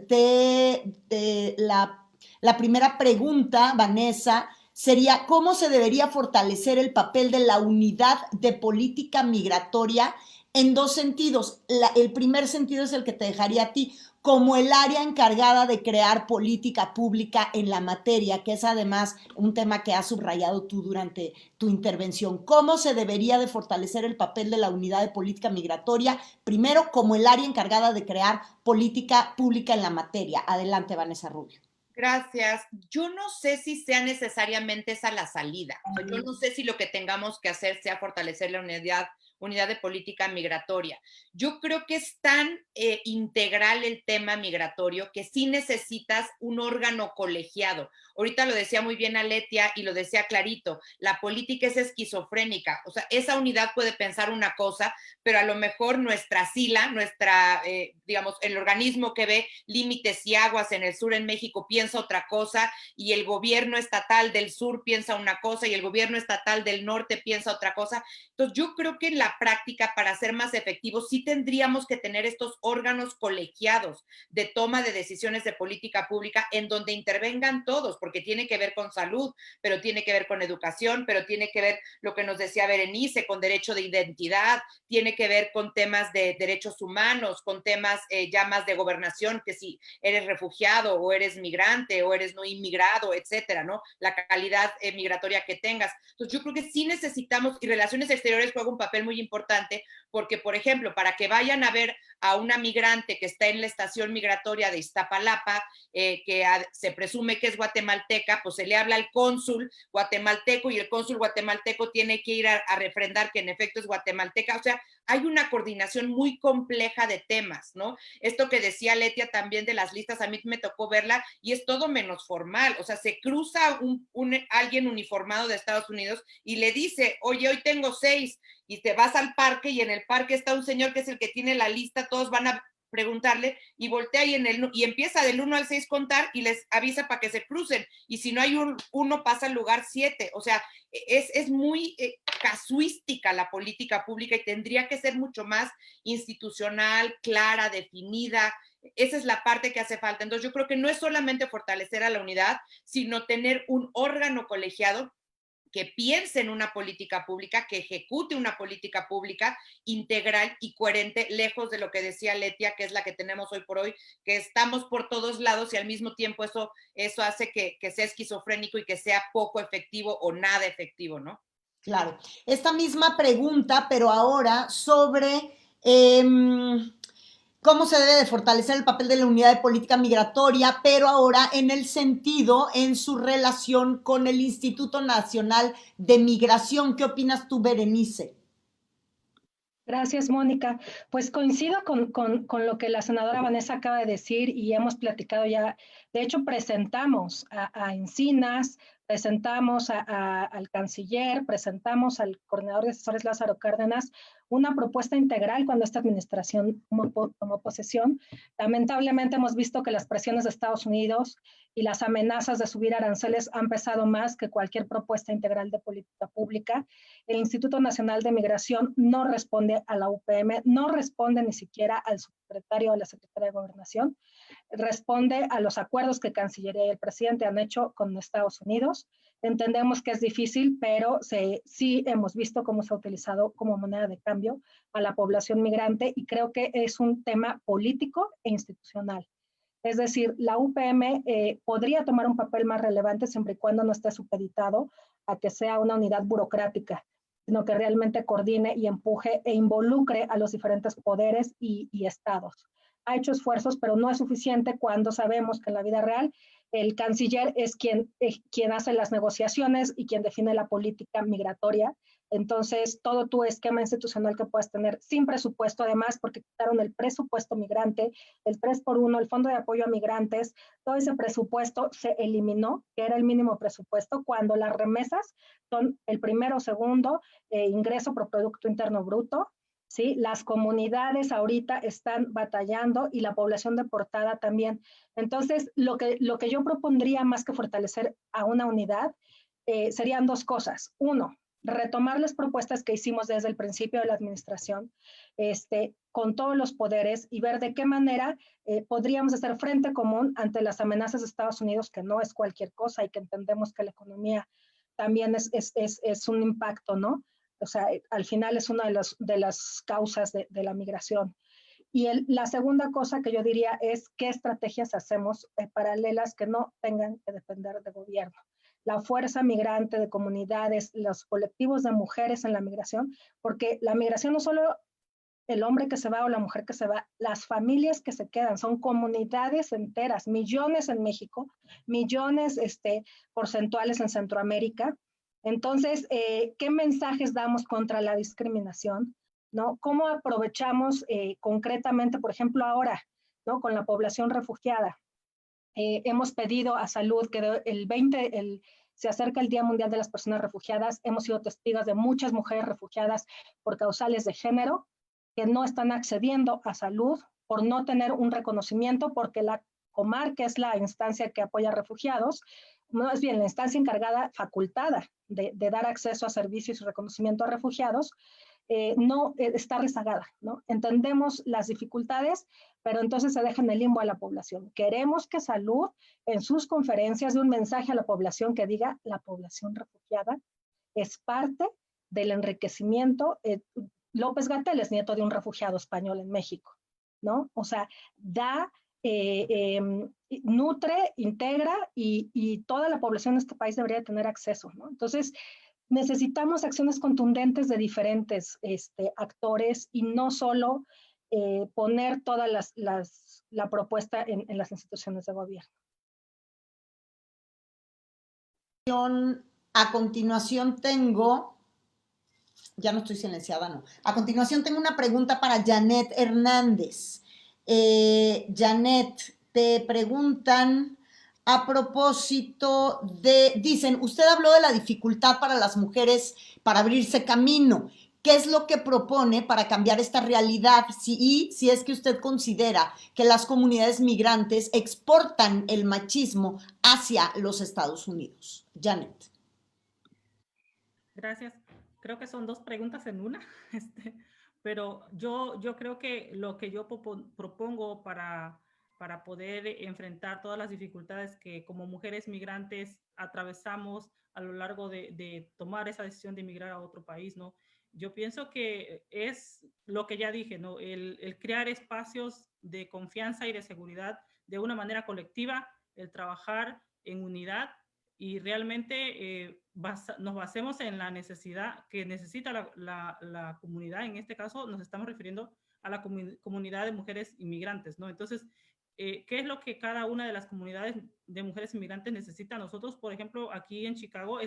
la primera pregunta, Vanessa, sería cómo se debería fortalecer el papel de la unidad de política migratoria en dos sentidos. El primer sentido es el que te dejaría a ti, como el área encargada de crear política pública en la materia, que es además un tema que has subrayado tú durante tu intervención. ¿Cómo se debería de fortalecer el papel de la unidad de política migratoria? Primero, como el área encargada de crear política pública en la materia. Adelante, Vanessa Rubio. Gracias. Yo no sé si sea necesariamente esa la salida. O sea, yo no sé si lo que tengamos que hacer sea fortalecer la unidad de política migratoria. Yo creo que es tan integral el tema migratorio que sí necesitas un órgano colegiado. Ahorita lo decía muy bien Aletia y lo decía clarito, la política es esquizofrénica. O sea, esa unidad puede pensar una cosa, pero a lo mejor nuestra SILA, digamos, el organismo que ve límites y aguas en el sur en México piensa otra cosa, y el gobierno estatal del sur piensa una cosa y el gobierno estatal del norte piensa otra cosa. Entonces yo creo que en la práctica, para ser más efectivos, sí tendríamos que tener estos órganos colegiados de toma de decisiones de política pública en donde intervengan todos, porque tiene que ver con salud, pero tiene que ver con educación, pero tiene que ver lo que nos decía Berenice, con derecho de identidad, tiene que ver con temas de derechos humanos, con temas ya más de gobernación, que si eres refugiado o eres migrante o eres no inmigrado, etcétera, ¿no? La calidad migratoria que tengas. Entonces yo creo que sí necesitamos, y Relaciones Exteriores juega un papel muy importante, porque, por ejemplo, para que vayan a ver a una migrante que está en la estación migratoria de Iztapalapa, que se presume que es guatemalteca, pues se le habla al cónsul guatemalteco y el cónsul guatemalteco tiene que ir a refrendar que en efecto es guatemalteca. O sea, hay una coordinación muy compleja de temas, ¿no? Esto que decía Letia también de las listas, a mí me tocó verla y es todo menos formal. O sea, se cruza alguien uniformado de Estados Unidos y le dice, oye, hoy tengo 6, y te vas al parque y en el parque está un señor que es el que tiene la lista, todos van a preguntarle y voltea y empieza del 1 al 6 contar y les avisa para que se crucen, y si no hay uno pasa al lugar 7. O sea, es muy casuística la política pública y tendría que ser mucho más institucional, clara, definida. Esa es la parte que hace falta. Entonces yo creo que no es solamente fortalecer a la unidad, sino tener un órgano colegiado que piense en una política pública, que ejecute una política pública integral y coherente, lejos de lo que decía Letia, que es la que tenemos hoy por hoy, que estamos por todos lados y al mismo tiempo eso hace que sea esquizofrénico y que sea poco efectivo o nada efectivo, ¿no? Claro. Esta misma pregunta, pero ahora sobre cómo se debe de fortalecer el papel de la unidad de política migratoria, pero ahora en el sentido, en su relación con el Instituto Nacional de Migración. ¿Qué opinas tú, Berenice? Gracias, Mónica. Pues coincido con lo que la senadora Vanessa acaba de decir y hemos platicado ya. De hecho, presentamos a Encinas, presentamos al canciller, presentamos al coordinador de asesores Lázaro Cárdenas una propuesta integral cuando esta administración tomó posesión. Lamentablemente hemos visto que las presiones de Estados Unidos y las amenazas de subir aranceles han pesado más que cualquier propuesta integral de política pública. El Instituto Nacional de Migración no responde a la UPM, no responde ni siquiera al subsecretario o la secretaria de Gobernación, responde a los acuerdos que Cancillería y el presidente han hecho con Estados Unidos. Entendemos que es difícil, pero sí hemos visto cómo se ha utilizado como moneda de cambio a la población migrante y creo que es un tema político e institucional. Es decir, la UPM podría tomar un papel más relevante siempre y cuando no esté supeditado a que sea una unidad burocrática, sino que realmente coordine y empuje e involucre a los diferentes poderes y estados. Ha hecho esfuerzos, pero no es suficiente cuando sabemos que en la vida real el canciller es quien hace las negociaciones y quien define la política migratoria. Entonces, todo tu esquema institucional que puedas tener sin presupuesto, además, porque quitaron el presupuesto migrante, el 3x1, el Fondo de Apoyo a Migrantes, todo ese presupuesto se eliminó, que era el mínimo presupuesto, cuando las remesas son el primero o segundo ingreso por Producto Interno Bruto. ¿Sí? Las comunidades ahorita están batallando y la población deportada también. Entonces, lo que yo propondría más que fortalecer a una unidad serían dos cosas. Uno, retomar las propuestas que hicimos desde el principio de la administración, con todos los poderes y ver de qué manera podríamos hacer frente común ante las amenazas de Estados Unidos, que no es cualquier cosa y que entendemos que la economía también es un impacto, ¿no? O sea, al final es una de las causas de la migración. Y la segunda cosa que yo diría es qué estrategias hacemos paralelas que no tengan que depender de gobierno. La fuerza migrante de comunidades, los colectivos de mujeres en la migración, porque la migración no solo el hombre que se va o la mujer que se va, las familias que se quedan, son comunidades enteras, millones en México, millones porcentuales en Centroamérica. Entonces, ¿qué mensajes damos contra la discriminación? ¿No? ¿Cómo aprovechamos concretamente, por ejemplo, ahora, ¿no? Con la población refugiada? Hemos pedido a Salud que se acerca el Día Mundial de las Personas Refugiadas. Hemos sido testigos de muchas mujeres refugiadas por causales de género que no están accediendo a salud por no tener un reconocimiento, porque la Comar, que es la instancia que apoya a refugiados, no es bien la instancia encargada, facultada de dar acceso a servicios y reconocimiento a refugiados, no está rezagada, ¿no? Entendemos las dificultades, pero entonces se deja en el limbo a la población. Queremos que Salud en sus conferencias dé un mensaje a la población que diga la población refugiada es parte del enriquecimiento. López-Gatell es nieto de un refugiado español en México, ¿no? O sea, nutre, integra y toda la población de este país debería tener acceso, ¿no? Entonces, necesitamos acciones contundentes de diferentes actores y no solo poner toda la propuesta en las instituciones de gobierno. A continuación tengo, ya no estoy silenciada, no. A continuación tengo una pregunta para Janet Hernández. Janet, te preguntan a propósito dicen, usted habló de la dificultad para las mujeres para abrirse camino. ¿Qué es lo que propone para cambiar esta realidad? Si es que usted considera que las comunidades migrantes exportan el machismo hacia los Estados Unidos. Janet. Gracias. Creo que son dos preguntas en una, pero yo creo que lo que yo propongo para poder enfrentar todas las dificultades que como mujeres migrantes atravesamos a lo largo de tomar esa decisión de emigrar a otro país, ¿no? Yo pienso que es lo que ya dije, ¿no? El crear espacios de confianza y de seguridad de una manera colectiva, el trabajar en unidad y realmente nos basemos en la necesidad que necesita la comunidad. En este caso nos estamos refiriendo a la comunidad de mujeres inmigrantes, ¿no? Entonces, ¿qué es lo que cada una de las comunidades de mujeres inmigrantes necesita? Nosotros, por ejemplo, aquí en Chicago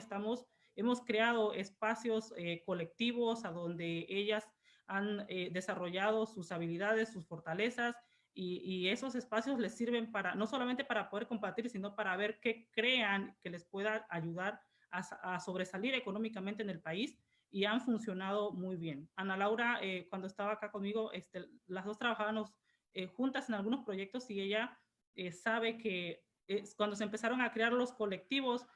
hemos creado espacios colectivos a donde ellas han desarrollado sus habilidades, sus fortalezas, y esos espacios les sirven para, no solamente para poder compartir, sino para ver qué crean que les pueda ayudar a sobresalir económicamente en el país, y han funcionado muy bien. Ana Laura, cuando estaba acá conmigo, las dos trabajábamos juntas en algunos proyectos, y ella sabe que cuando se empezaron a crear los colectivos,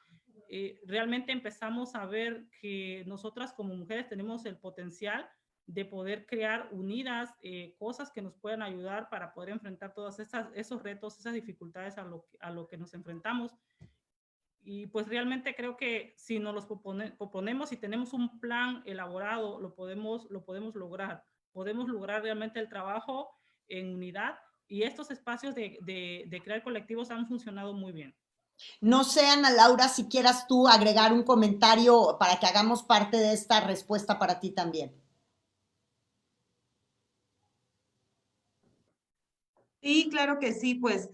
realmente empezamos a ver que nosotras como mujeres tenemos el potencial de poder crear unidas cosas que nos puedan ayudar para poder enfrentar todos esos retos, esas dificultades a lo que nos enfrentamos. Y pues realmente creo que si nos los proponemos y tenemos un plan elaborado, lo podemos lograr. Podemos lograr realmente el trabajo en unidad, y estos espacios de crear colectivos han funcionado muy bien. No sé, Ana Laura, si quieras tú agregar un comentario para que hagamos parte de esta respuesta para ti también. Sí, claro que sí, pues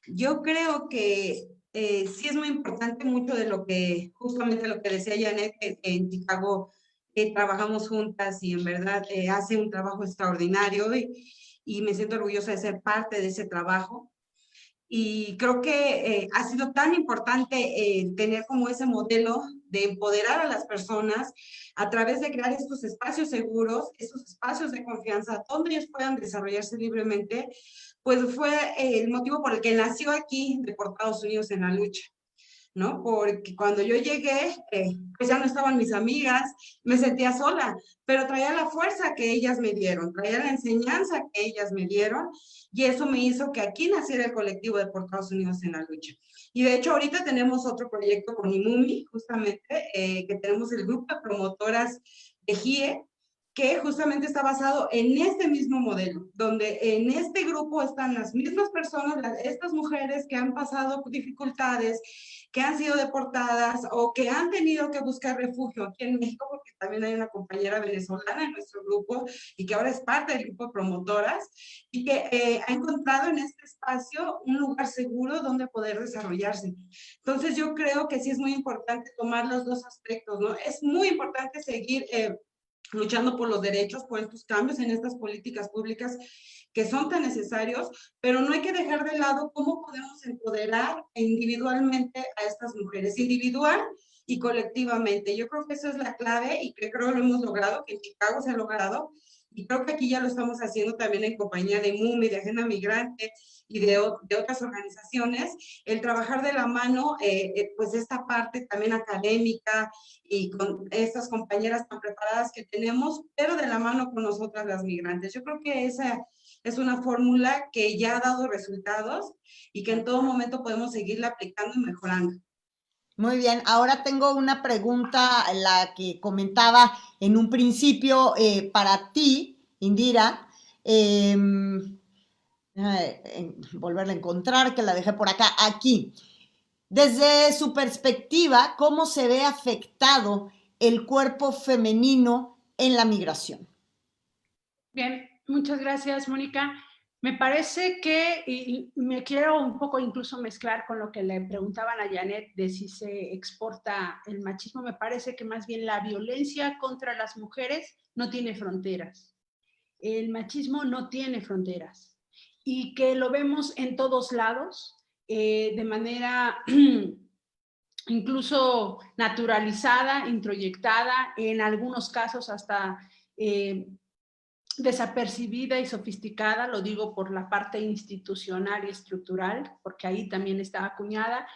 yo creo que sí es muy importante mucho de lo que, justamente lo que decía Janet, que en Chicago trabajamos juntas y en verdad hace un trabajo extraordinario, y me siento orgullosa de ser parte de ese trabajo. Y creo que ha sido tan importante tener como ese modelo de empoderar a las personas a través de crear estos espacios seguros, estos espacios de confianza, donde ellos puedan desarrollarse libremente, pues fue el motivo por el que nació aquí Deportados Unidos en la Lucha, ¿no? Porque cuando yo llegué, pues ya no estaban mis amigas, me sentía sola, pero traía la fuerza que ellas me dieron, traía la enseñanza que ellas me dieron, y eso me hizo que aquí naciera el colectivo Deportados Unidos en la Lucha. Y de hecho ahorita tenemos otro proyecto con IMUMI, justamente, que tenemos el grupo de promotoras de GIE, que justamente está basado en este mismo modelo, donde en este grupo están las mismas personas, estas mujeres que han pasado dificultades, que han sido deportadas o que han tenido que buscar refugio aquí en México, porque también hay una compañera venezolana en nuestro grupo y que ahora es parte del grupo de promotoras, y que ha encontrado en este espacio un lugar seguro donde poder desarrollarse. Entonces yo creo que sí es muy importante tomar los dos aspectos, ¿no? Es muy importante seguir luchando por los derechos, por estos cambios en estas políticas públicas que son tan necesarios, pero no hay que dejar de lado cómo podemos empoderar individualmente a estas mujeres, individual y colectivamente. Yo creo que eso es la clave, y que creo lo hemos logrado, que en Chicago se ha logrado, y creo que aquí ya lo estamos haciendo también en compañía de MUMI, de Agenda Migrante y de otras organizaciones, el trabajar de la mano, pues esta parte también académica y con estas compañeras tan preparadas que tenemos, pero de la mano con nosotras las migrantes. Yo creo que esa es una fórmula que ya ha dado resultados y que en todo momento podemos seguirla aplicando y mejorando. Muy bien, ahora tengo una pregunta, la que comentaba en un principio para ti, Indira. Volverla a encontrar, que la dejé por acá, aquí. Desde su perspectiva, ¿cómo se ve afectado el cuerpo femenino en la migración? Bien, muchas gracias, Mónica. Me parece que, y me quiero un poco incluso mezclar con lo que le preguntaban a Janet de si se exporta el machismo. Me parece que más bien la violencia contra las mujeres no tiene fronteras. El machismo no tiene fronteras, y que lo vemos en todos lados, de manera incluso naturalizada, introyectada, en algunos casos hasta desapercibida y sofisticada, lo digo por la parte institucional y estructural, porque ahí también está acuñada,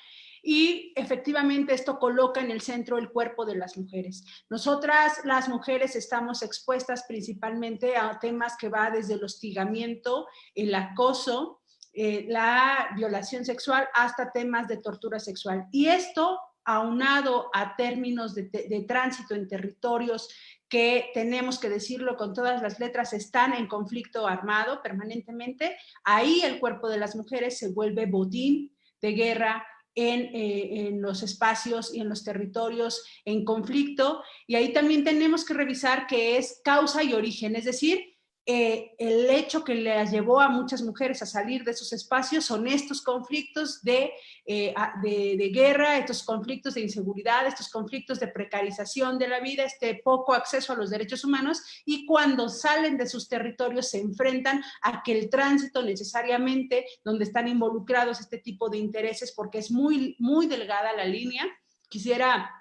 y efectivamente esto coloca en el centro el cuerpo de las mujeres. Nosotras, las mujeres, estamos expuestas principalmente a temas que va desde el hostigamiento, el acoso, la violación sexual, hasta temas de tortura sexual. Y esto, aunado a términos de tránsito en territorios que, tenemos que decirlo con todas las letras, están en conflicto armado permanentemente, ahí el cuerpo de las mujeres se vuelve botín de guerra en los espacios y en los territorios en conflicto, y ahí también tenemos que revisar qué es causa y origen, es decir, el hecho que les llevó a muchas mujeres a salir de sus espacios son estos conflictos de guerra, estos conflictos de inseguridad, estos conflictos de precarización de la vida, este poco acceso a los derechos humanos, y cuando salen de sus territorios se enfrentan a que el tránsito necesariamente, donde están involucrados este tipo de intereses, porque es muy, muy delgada la línea. Quisiera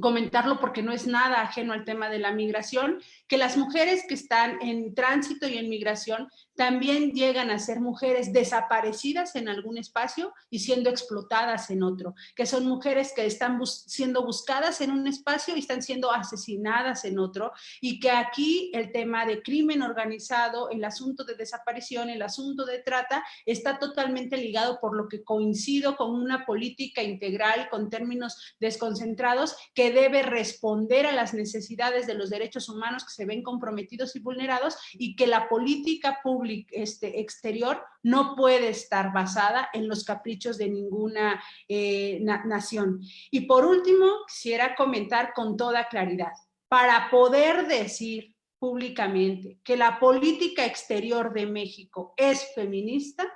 comentarlo porque no es nada ajeno al tema de la migración, que las mujeres que están en tránsito y en migración también llegan a ser mujeres desaparecidas en algún espacio y siendo explotadas en otro, que son mujeres que están siendo buscadas en un espacio y están siendo asesinadas en otro, y que aquí el tema de crimen organizado, el asunto de desaparición, el asunto de trata, está totalmente ligado, por lo que coincido con una política integral con términos desconcentrados que debe responder a las necesidades de los derechos humanos que se ven comprometidos y vulnerados, y que la política pública exterior no puede estar basada en los caprichos de ninguna nación. Y por último, quisiera comentar con toda claridad, para poder decir públicamente que la política exterior de México es feminista,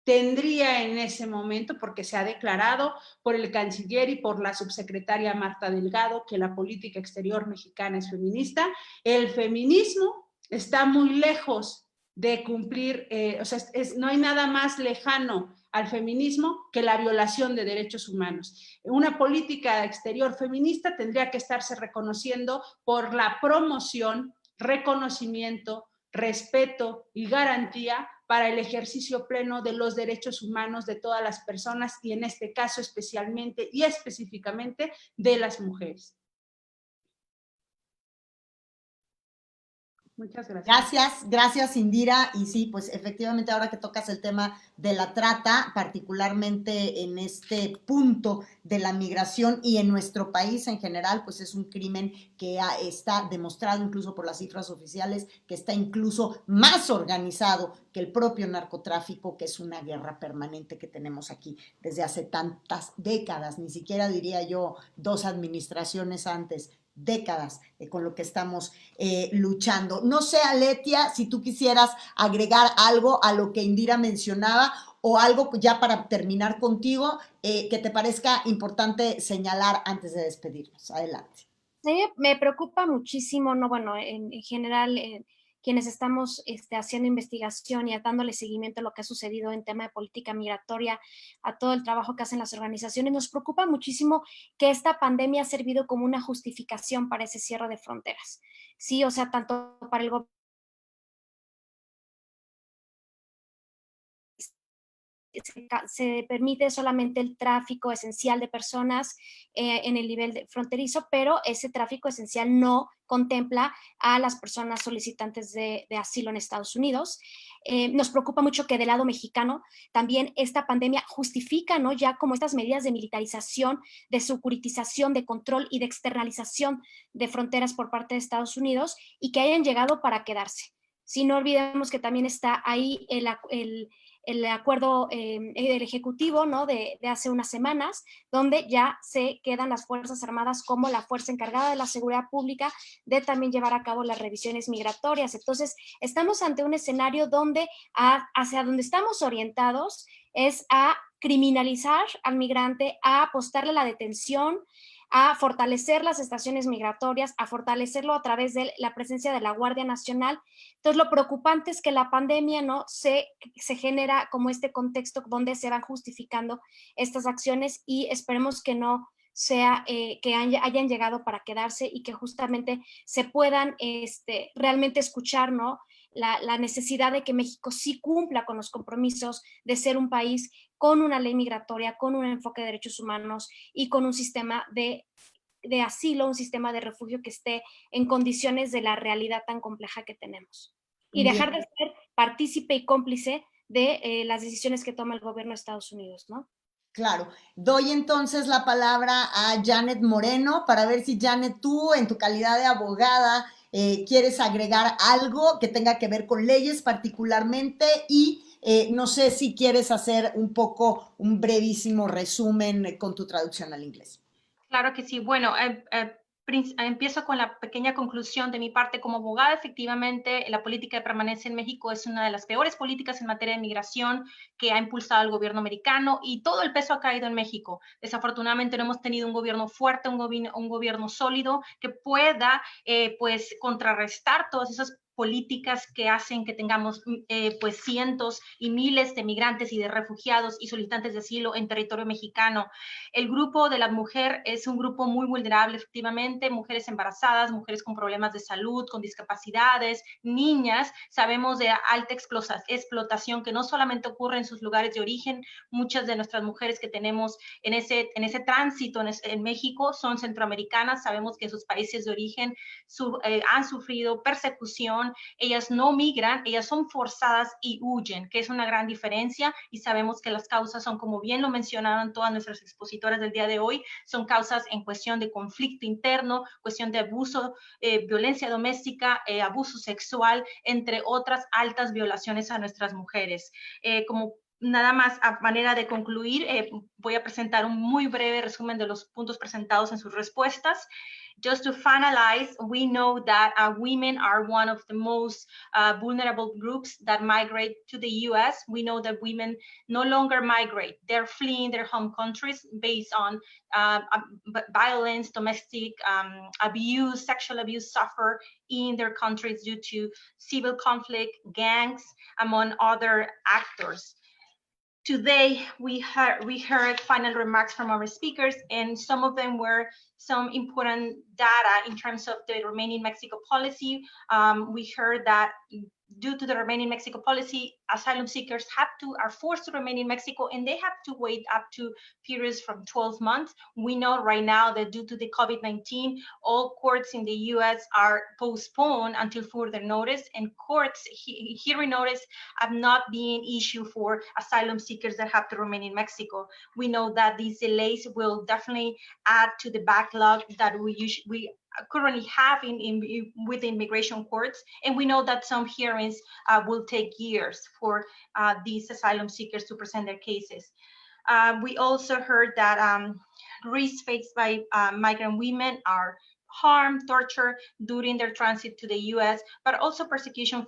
tendría en ese momento, porque se ha declarado por el canciller y por la subsecretaria Marta Delgado que la política exterior mexicana es feminista, el feminismo está muy lejos de cumplir, no hay nada más lejano al feminismo que la violación de derechos humanos. Una política exterior feminista tendría que estarse reconociendo por la promoción, reconocimiento, respeto y garantía para el ejercicio pleno de los derechos humanos de todas las personas, y en este caso especialmente y específicamente de las mujeres. Muchas gracias. Gracias Indira, y sí, pues efectivamente ahora que tocas el tema de la trata, particularmente en este punto de la migración y en nuestro país en general, pues es un crimen que está demostrado incluso por las cifras oficiales, que está incluso más organizado que el propio narcotráfico, que es una guerra permanente que tenemos aquí desde hace tantas décadas, ni siquiera diría yo 2 administraciones antes, décadas con lo que estamos luchando. No sé, Aletia, si tú quisieras agregar algo a lo que Indira mencionaba, o algo ya para terminar contigo que te parezca importante señalar antes de despedirnos. Adelante. Sí, me preocupa muchísimo, no, bueno, en general, quienes estamos haciendo investigación y dándole seguimiento a lo que ha sucedido en tema de política migratoria, a todo el trabajo que hacen las organizaciones, nos preocupa muchísimo que esta pandemia ha servido como una justificación para ese cierre de fronteras. Sí, o sea, tanto para el gobierno, se permite solamente el tráfico esencial de personas en el nivel fronterizo, pero ese tráfico esencial no contempla a las personas solicitantes de asilo en Estados Unidos. Nos preocupa mucho que del lado mexicano también esta pandemia justifica, ¿no?, ya como estas medidas de militarización, de securitización, de control y de externalización de fronteras por parte de Estados Unidos, y que hayan llegado para quedarse. Sí, no olvidemos que también está ahí el acuerdo del Ejecutivo, ¿no?, de hace unas semanas, donde ya se quedan las Fuerzas Armadas como la fuerza encargada de la seguridad pública, de también llevar a cabo las revisiones migratorias. Entonces, estamos ante un escenario donde hacia donde estamos orientados es a criminalizar al migrante, a apostarle a la detención, a fortalecer las estaciones migratorias, a fortalecerlo a través de la presencia de la Guardia Nacional. Entonces, lo preocupante es que la pandemia, ¿no?, se genera como este contexto donde se van justificando estas acciones, y esperemos que no sea que hayan llegado para quedarse, y que justamente se puedan realmente escuchar, ¿no?, la necesidad de que México sí cumpla con los compromisos de ser un país con una ley migratoria, con un enfoque de derechos humanos y con un sistema de asilo, un sistema de refugio que esté en condiciones de la realidad tan compleja que tenemos. Y dejar de ser partícipe y cómplice de las decisiones que toma el gobierno de Estados Unidos, ¿no? Claro. Doy entonces la palabra a Janet Moreno para ver si, Janet, tú en tu calidad de abogada quieres agregar algo que tenga que ver con leyes particularmente, y no sé si quieres hacer un brevísimo resumen con tu traducción al inglés. Claro que sí. Bueno, Empiezo con la pequeña conclusión de mi parte como abogada. Efectivamente, la política de permanencia en México es una de las peores políticas en materia de migración que ha impulsado el gobierno americano y todo el peso ha caído en México. Desafortunadamente no hemos tenido un gobierno fuerte, un gobierno sólido que pueda pues contrarrestar todas esas políticas que hacen que tengamos pues cientos y miles de migrantes y de refugiados y solicitantes de asilo en territorio mexicano. El grupo de la mujer es un grupo muy vulnerable, efectivamente, mujeres embarazadas, mujeres con problemas de salud, con discapacidades, niñas. Sabemos de alta explotación que no solamente ocurre en sus lugares de origen, muchas de nuestras mujeres que tenemos en ese tránsito en México son centroamericanas. Sabemos que en sus países de origen han sufrido persecución. Ellas no migran, ellas son forzadas y huyen, que es una gran diferencia, y sabemos que las causas son, como bien lo mencionaron todas nuestras expositoras del día de hoy, son causas en cuestión de conflicto interno, cuestión de abuso, violencia doméstica, abuso sexual, entre otras altas violaciones a nuestras mujeres. Como nada más a manera de concluir, voy a presentar un muy breve resumen de los puntos presentados en sus respuestas. Just to finalize, we know that women are one of the most vulnerable groups that migrate to the U.S. We know that women no longer migrate. They're fleeing their home countries based on violence, domestic abuse, sexual abuse suffered in their countries due to civil conflict, gangs, among other actors. Today, we heard final remarks from our speakers, and some of them were some important data in terms of the Remain in Mexico policy. We heard that due to the Remain in Mexico policy, asylum seekers are forced to remain in Mexico, and they have to wait up to periods from 12 months. We know right now that due to the COVID-19, all courts in the U.S. are postponed until further notice, and courts hearing notice have not been issued for asylum seekers that have to remain in Mexico. We know that these delays will definitely add to the backlog that we currently have with immigration courts, and we know that some hearings will take years for these asylum seekers to present their cases. We also heard that risks faced by migrant women are harm, torture during their transit to the U.S., but also persecution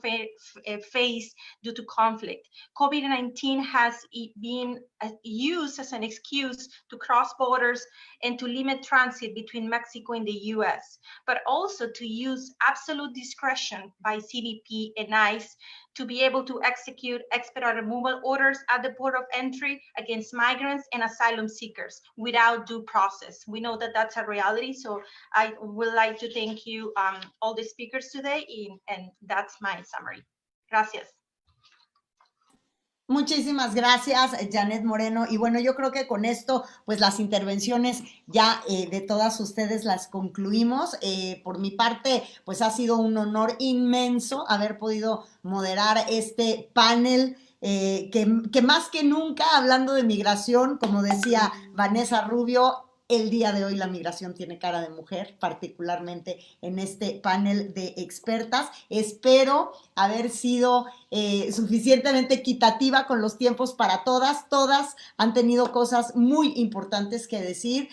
faced due to conflict. COVID-19 has been used as an excuse to cross borders and to limit transit between Mexico and the U.S., but also to use absolute discretion by CBP and ICE to be able to execute expedited removal orders at the port of entry against migrants and asylum seekers without due process. We know that that's a reality, so I would like to thank you, all the speakers today, and that's my summary. Gracias. Muchísimas gracias, Janet Moreno. Y bueno, yo creo que con esto, pues las intervenciones ya de todas ustedes las concluimos. Por mi parte, pues ha sido un honor inmenso haber podido moderar este panel que más que nunca, hablando de migración, como decía Vanessa Rubio, el día de hoy la migración tiene cara de mujer, particularmente en este panel de expertas. Espero haber sido suficientemente equitativa con los tiempos para todas. Todas han tenido cosas muy importantes que decir.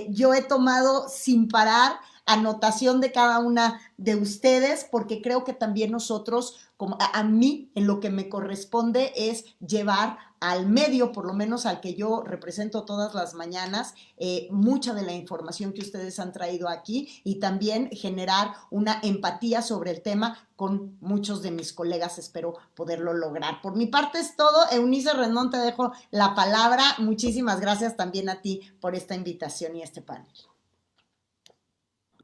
Yo he tomado sin parar anotación de cada una de ustedes, porque creo que también nosotros, como a mí, en lo que me corresponde es llevar al medio, por lo menos al que yo represento todas las mañanas, mucha de la información que ustedes han traído aquí, y también generar una empatía sobre el tema con muchos de mis colegas. Espero poderlo lograr. Por mi parte es todo. Eunice Rendón, te dejo la palabra. Muchísimas gracias también a ti por esta invitación y este panel.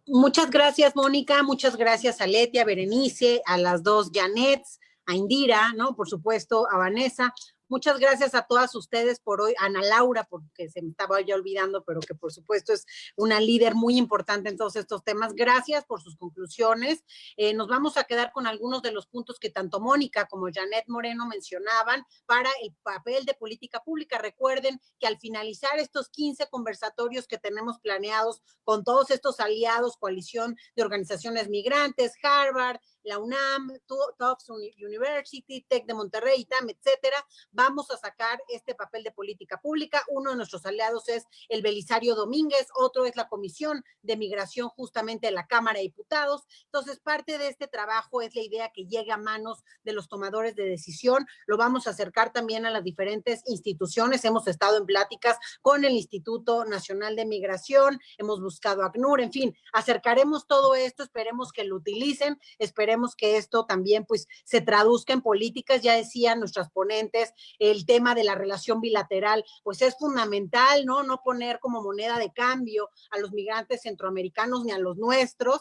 Muchas gracias, Mónica. Muchas gracias a Leti, a Berenice, a las dos Janets, a Indira, ¿no? Por supuesto, a Vanessa. Muchas gracias a todas ustedes por hoy, a Ana Laura, porque se me estaba ya olvidando, pero que por supuesto es una líder muy importante en todos estos temas. Gracias por sus conclusiones. Nos vamos a quedar con algunos de los puntos que tanto Mónica como Janet Moreno mencionaban para el papel de política pública. Recuerden que al finalizar estos 15 conversatorios que tenemos planeados con todos estos aliados, Coalición de Organizaciones Migrantes, Harvard, la UNAM, Tufts University, TEC de Monterrey, ITAM, etcétera, vamos a sacar este papel de política pública. Uno de nuestros aliados es el Belisario Domínguez, otro es la Comisión de Migración justamente de la Cámara de Diputados. Entonces, parte de este trabajo es la idea que llegue a manos de los tomadores de decisión. Lo vamos a acercar también a las diferentes instituciones. Hemos estado en pláticas con el Instituto Nacional de Migración, hemos buscado a ACNUR, en fin, acercaremos todo esto, esperemos que lo utilicen, esperemos que esto también pues se traduzca en políticas. Ya decían nuestras ponentes, el tema de la relación bilateral pues es fundamental, ¿no? No poner como moneda de cambio a los migrantes centroamericanos ni a los nuestros.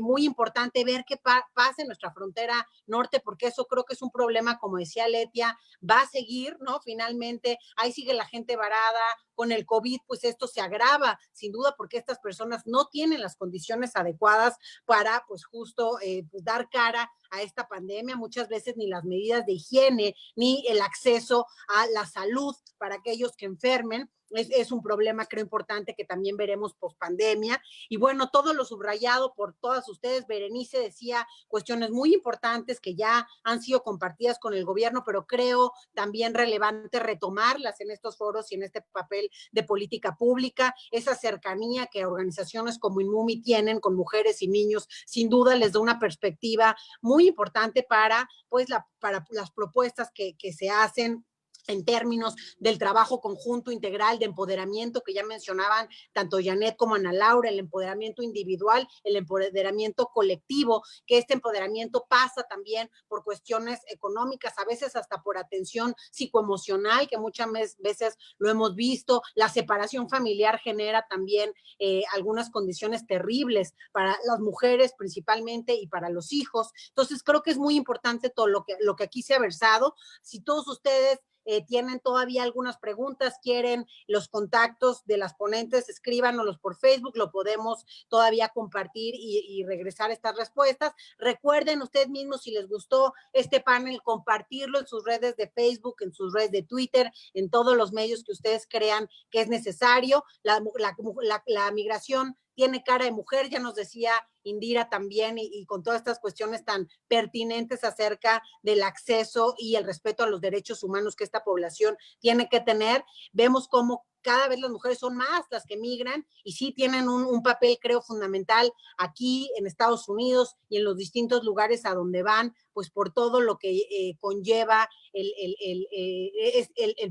Muy importante ver qué pasa en nuestra frontera norte, porque eso creo que es un problema, como decía Letia, va a seguir, ¿no? Finalmente, ahí sigue la gente varada, con el COVID, pues esto se agrava, sin duda, porque estas personas no tienen las condiciones adecuadas para, pues justo, pues, dar cara a esta pandemia, muchas veces ni las medidas de higiene, ni el acceso a la salud para aquellos que enfermen. Es un problema, creo, importante que también veremos post pandemia. Y bueno, todo lo subrayado por todas ustedes. Berenice decía cuestiones muy importantes que ya han sido compartidas con el gobierno, pero creo también relevante retomarlas en estos foros y en este papel de política pública. Esa cercanía que organizaciones como Inmumi tienen con mujeres y niños, sin duda les da una perspectiva muy importante para, pues, para las propuestas que se hacen en términos del trabajo conjunto integral de empoderamiento que ya mencionaban tanto Janet como Ana Laura, el empoderamiento individual, el empoderamiento colectivo, que este empoderamiento pasa también por cuestiones económicas, a veces hasta por atención psicoemocional, que muchas veces lo hemos visto. La separación familiar genera también algunas condiciones terribles para las mujeres principalmente y para los hijos. Entonces creo que es muy importante todo lo que aquí se ha versado. Si todos ustedes tienen todavía algunas preguntas, quieren los contactos de las ponentes, escríbanoslos por Facebook, lo podemos todavía compartir y regresar estas respuestas. Recuerden ustedes mismos, si les gustó este panel, compartirlo en sus redes de Facebook, en sus redes de Twitter, en todos los medios que ustedes crean que es necesario. La migración tiene cara de mujer, ya nos decía Indira también, y con todas estas cuestiones tan pertinentes acerca del acceso y el respeto a los derechos humanos que esta población tiene que tener. Vemos cómo cada vez las mujeres son más las que migran y sí tienen un papel, creo, fundamental aquí en Estados Unidos y en los distintos lugares a donde van, pues por todo lo que conlleva el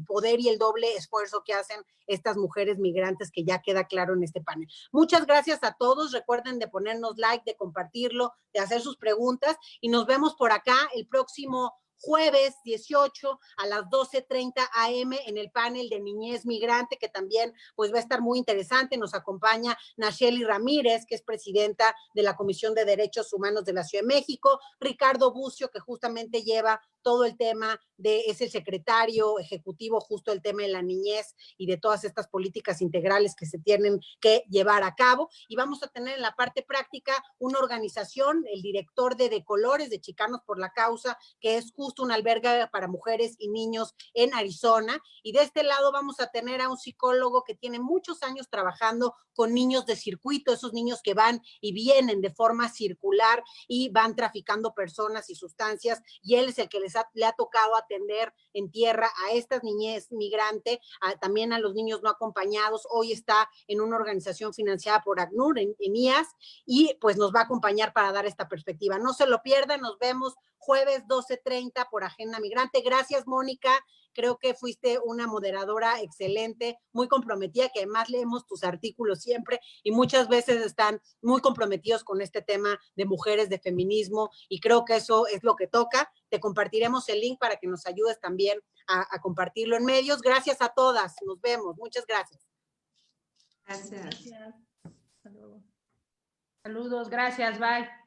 poder y el doble esfuerzo que hacen estas mujeres migrantes, que ya queda claro en este panel. Muchas gracias a todos. Recuerden de ponernos like, de compartirlo, de hacer sus preguntas y nos vemos por acá el próximo jueves 18 a las 12:30 AM en el panel de niñez migrante, que también pues va a estar muy interesante. Nos acompaña Nacheli Ramírez, que es presidenta de la Comisión de Derechos Humanos de la Ciudad de México, Ricardo Bucio, que justamente lleva todo el tema es el secretario ejecutivo, justo el tema de la niñez y de todas estas políticas integrales que se tienen que llevar a cabo. Y vamos a tener en la parte práctica una organización, el director de Colores, de Chicanos por la Causa, que es justo un albergue para mujeres y niños en Arizona. Y de este lado vamos a tener a un psicólogo que tiene muchos años trabajando con niños de circuito, esos niños que van y vienen de forma circular y van traficando personas y sustancias, y él es el que le ha tocado atender en tierra a estas niñez migrante, también a los niños no acompañados. Hoy está en una organización financiada por ACNUR, en IAS, y pues nos va a acompañar para dar esta perspectiva. No se lo pierdan, nos vemos jueves 12:30 por Agenda Migrante. Gracias, Mónica. Creo que fuiste una moderadora excelente, muy comprometida, que además leemos tus artículos siempre y muchas veces están muy comprometidos con este tema de mujeres, de feminismo, y creo que eso es lo que toca. Te compartiremos el link para que nos ayudes también a compartirlo en medios. Gracias a todas. Nos vemos. Muchas gracias. Gracias. Gracias. Hasta luego. Saludos, gracias, bye.